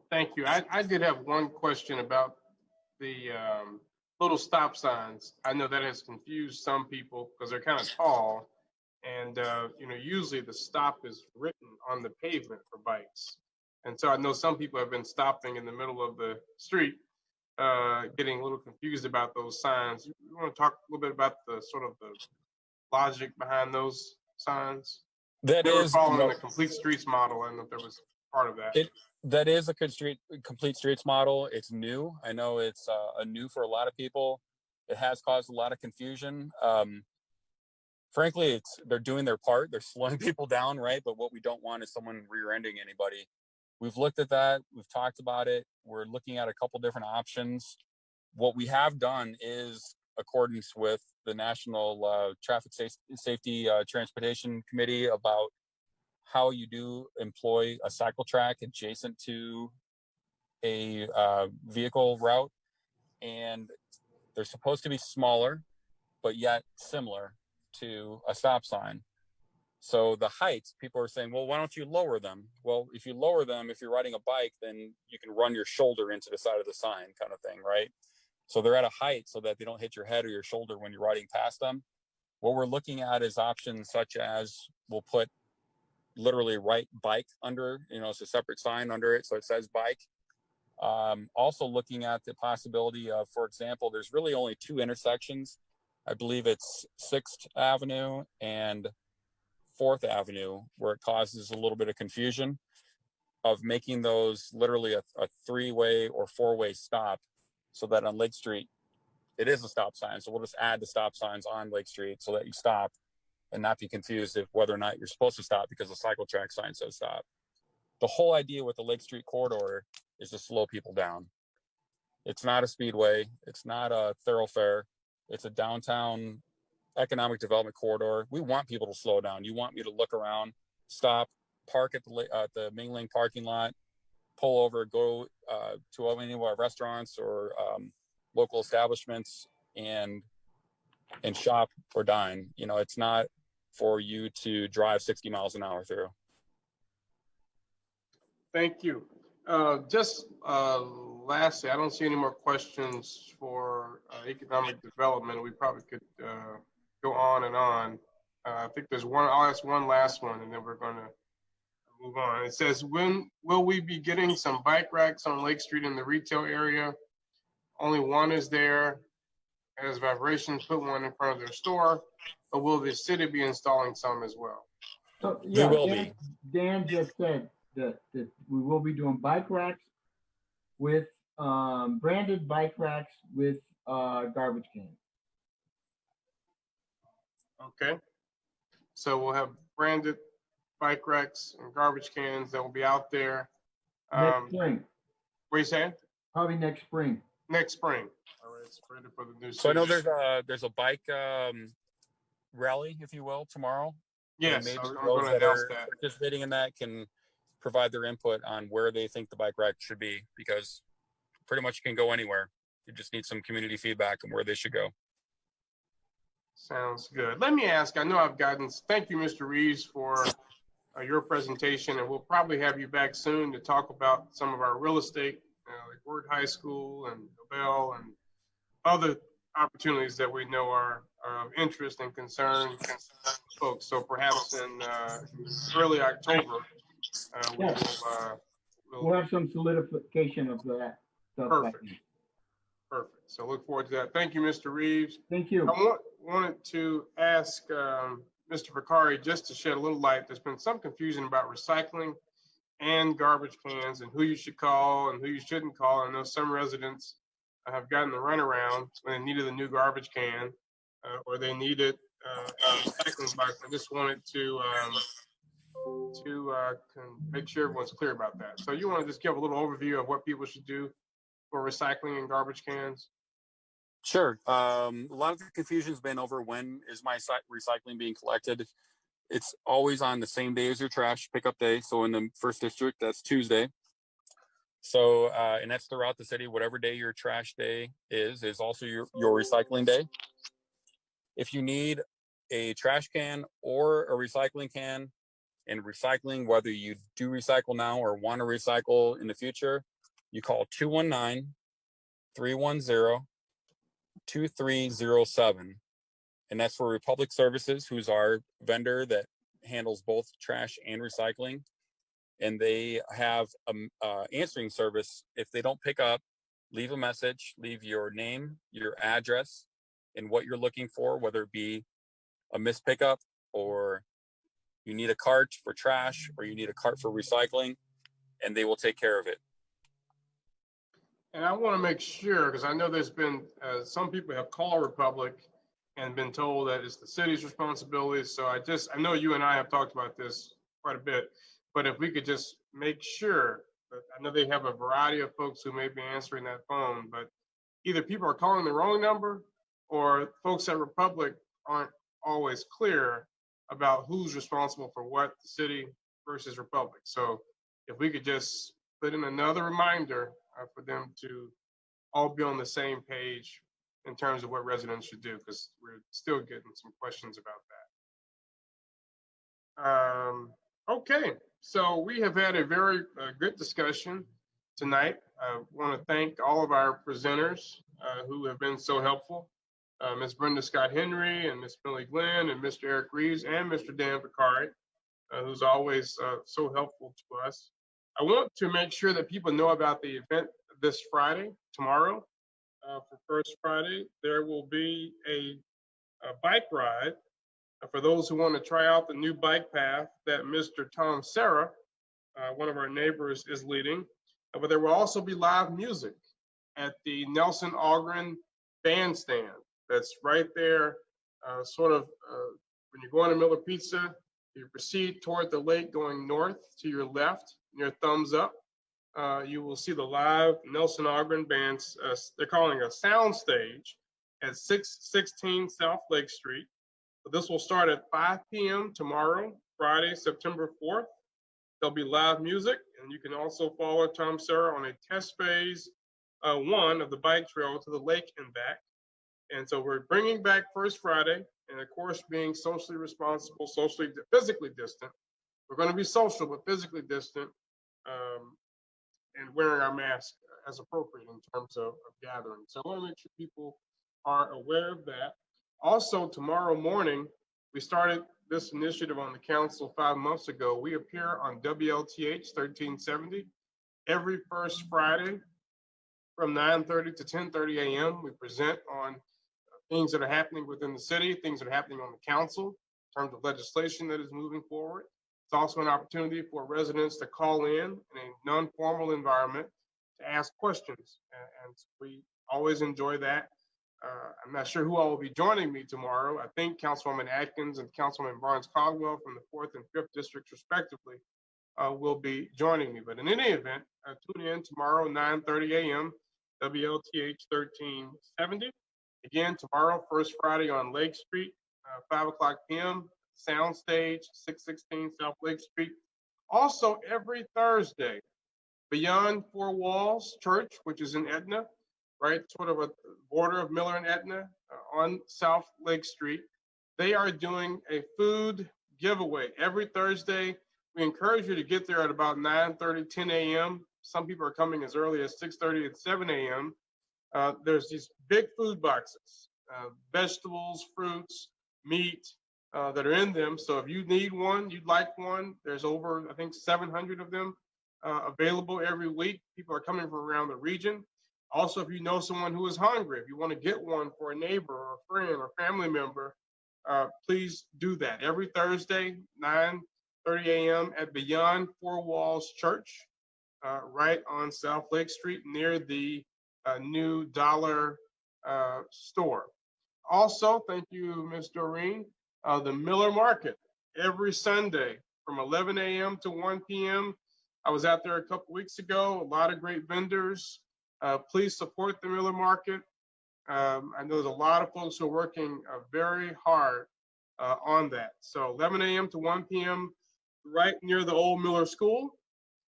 Thank you. I did have one question about the little stop signs. I know that has confused some people because they're kind of tall, and usually the stop is written on the pavement for bikes. And so I know some people have been stopping in the middle of the street, getting a little confused about those signs. You want to talk a little bit about the sort of the logic behind those signs? That They were is following the complete streets model. I don't know if there was part of that. That is a complete streets model. It's new. I know it's new for a lot of people. It has caused a lot of confusion. Frankly, they're doing their part. They're slowing people down, right? But what we don't want is someone rear-ending anybody. We've looked at that. We've talked about it. We're looking at a couple different options. What we have done is accordance with the National Traffic Safety Transportation Committee about how you do employ a cycle track adjacent to a vehicle route. And they're supposed to be smaller, but yet similar to a stop sign. So the heights, people are saying, well, why don't you lower them? Well, if you lower them, if you're riding a bike, then you can run your shoulder into the side of the sign, kind of thing, right? So they're at a height so that they don't hit your head or your shoulder when you're riding past them. What we're looking at is options such as we'll put literally write bike under, it's a separate sign under it, so it says bike. Also looking at the possibility of, for example, there's really only two intersections. I believe it's 6th Avenue and 4th Avenue where it causes a little bit of confusion, of making those literally a 3-way or 4-way stop, so that on Lake Street, it is a stop sign. So we'll just add the stop signs on Lake Street so that you stop and not be confused if whether or not you're supposed to stop because the cycle track sign says stop. The whole idea with the Lake Street corridor is to slow people down. It's not a speedway. It's not a thoroughfare. It's a downtown economic development corridor. We want people to slow down. You want me to look around, stop, park at the Ming Ling parking lot, pull over, go to any of our restaurants or local establishments and shop or dine. It's not for you to drive 60 miles an hour through. Thank you. Just lastly, I don't see any more questions for economic development. We probably could go on and on. I think there's one, I'll ask one last one and then we're going to move on. It says, when will we be getting some bike racks on Lake Street in the retail area? Only one is there. As Vibrations put one in front of their store, but will the city be installing some as well? So, We will Dan, be. Dan just said that we will be doing bike racks with branded bike racks with garbage cans. Okay. So we'll have branded bike racks and garbage cans that will be out there. Next spring, What are you saying? probably next spring. Next spring. All right, it's ready for the new So I know season. there's a bike rally, if you will, tomorrow. Yes, And maybe I'm those going to that announce are that. participating in that can provide their input on where they think the bike rack should be, because pretty much you can go anywhere. You just need some community feedback on where they should go. Sounds good. Let me ask, I know I've gotten, thank you, Mr. Reeves, for your presentation, and we'll probably have you back soon to talk about some of our real estate, like Word High School and Nobel and other opportunities that we know are of interest and concern folks. So perhaps in early October, We'll have some solidification of that stuff. Perfect. Perfect. So look forward to that. Thank you, Mr. Reeves. Thank you. I wanted to ask Mr. Vicari just to shed a little light. There's been some confusion about recycling and garbage cans and who you should call and who you shouldn't call. I know some residents have gotten the runaround when they needed a new garbage can or they needed a recycling box. I just wanted to make sure everyone's clear about that. So you want to just give a little overview of what people should do for recycling and garbage cans? Sure. A lot of the confusion's been over when is my recycling being collected. It's always on the same day as your trash pickup day. So in the first district, that's Tuesday. So, and that's throughout the city. Whatever day your trash day is also your recycling day. If you need a trash can or a recycling can, and recycling, whether you do recycle now or want to recycle in the future, you call 219-310-2307. And that's for Republic Services, who's our vendor that handles both trash and recycling. And they have an answering service. If they don't pick up, leave a message, leave your name, your address, and what you're looking for, whether it be a missed pickup or you need a cart for trash or you need a cart for recycling, and they will take care of it. And I want to make sure, because I know there's been, some people have called Republic and been told that it's the city's responsibility. So I know you and I have talked about this quite a bit, but if we could just make sure, that I know they have a variety of folks who may be answering that phone, but either people are calling the wrong number or folks at Republic aren't always clear about who's responsible for what, the city versus Republic. So if we could just put in another reminder for them to all be on the same page in terms of what residents should do, because we're still getting some questions about that. Okay, so we have had a very good discussion tonight. I want to thank all of our presenters who have been so helpful. Ms. Brenda Scott Henry and Ms. Millie Glenn and Mr. Eric Reeves and Mr. Dan Picari, who's always so helpful to us. I want to make sure that people know about the event this Friday, tomorrow. For First Friday, there will be a bike ride for those who want to try out the new bike path that Mr. Tom Serra, one of our neighbors, is leading. But there will also be live music at the Nelson Algren Bandstand. That's right there, sort of when you're going to Miller Pizza, you proceed toward the lake going north to your left, near Thumbs Up. You will see the live Nelson Algren Bands, they're calling a sound stage at 616 South Lake Street. This will start at 5 p.m. tomorrow, Friday, September 4th. There'll be live music, and you can also follow Tom Serra on a test phase 1 of the bike trail to the lake and back. And so we're bringing back First Friday, and of course, being socially responsible, physically distant. We're going to be social, but physically distant, and wearing our mask as appropriate in terms of gathering. So I want to make sure people are aware of that. Also, tomorrow morning, we started this initiative on the council 5 months ago. We appear on WLTH 1370 every first Friday from 9:30 to 10:30 a.m. We present on things that are happening within the city, things that are happening on the council in terms of legislation that is moving forward. It's also an opportunity for residents to call in a non-formal environment to ask questions. And we always enjoy that. I'm not sure who all will be joining me tomorrow. I think Councilwoman Atkins and Councilman Barnes Caldwell from the 4th and 5th districts respectively will be joining me. But in any event, tune in tomorrow, 9:30 a.m., WLTH 1370. Again, tomorrow, First Friday on Lake Street, 5 o'clock p.m., Soundstage, 616 South Lake Street. Also, every Thursday, Beyond Four Walls Church, which is in Etna, right, sort of a border of Miller and Etna on South Lake Street. They are doing a food giveaway every Thursday. We encourage you to get there at about 9:30, 10 a.m. Some people are coming as early as 6:30 and 7 a.m. There's these big food boxes, vegetables, fruits, meat that are in them. So if you need one, you'd like one, there's over, I think, 700 of them available every week. People are coming from around the region. Also, if you know someone who is hungry, if you want to get one for a neighbor or a friend or family member, please do that. Every Thursday, 9:30 a.m. at Beyond Four Walls Church, right on South Lake Street near the new Dollar store. Also, thank you, Ms. Doreen, the Miller Market every Sunday from 11 a.m. to 1 p.m. I was out there a couple weeks ago, a lot of great vendors. Please support the Miller Market. I know there's a lot of folks who are working very hard on that. So 11 a.m. to 1 p.m. right near the old Miller School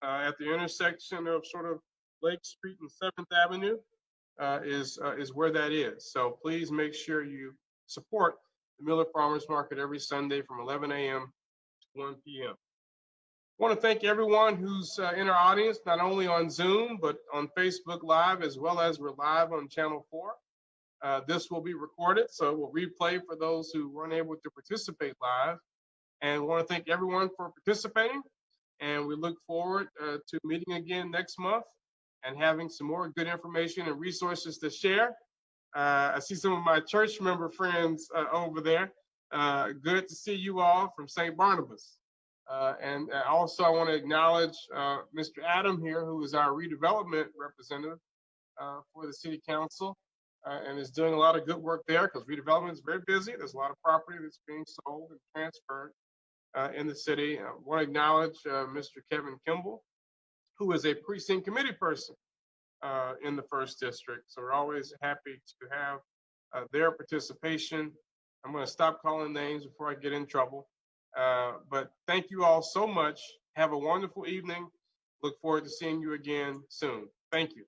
at the intersection of sort of Lake Street and 7th Avenue is where that is. So please make sure you support the Miller Farmers Market every Sunday from 11 a.m. to 1 p.m. I want to thank everyone who's in our audience, not only on Zoom, but on Facebook Live, as well as we're live on Channel 4. This will be recorded, so we'll replay for those who weren't able to participate live. And we want to thank everyone for participating. And we look forward to meeting again next month and having some more good information and resources to share. I see some of my church member friends over there. Good to see you all from St. Barnabas. And also I want to acknowledge Mr. Adam here, who is our redevelopment representative for the City Council and is doing a lot of good work there because redevelopment is very busy. There's a lot of property that's being sold and transferred in the city. I want to acknowledge Mr. Kevin Kimball, who is a precinct committee person in the 1st District. So we're always happy to have their participation. I'm going to stop calling names before I get in trouble. But thank you all so much. Have a wonderful evening. Look forward to seeing you again soon. Thank you.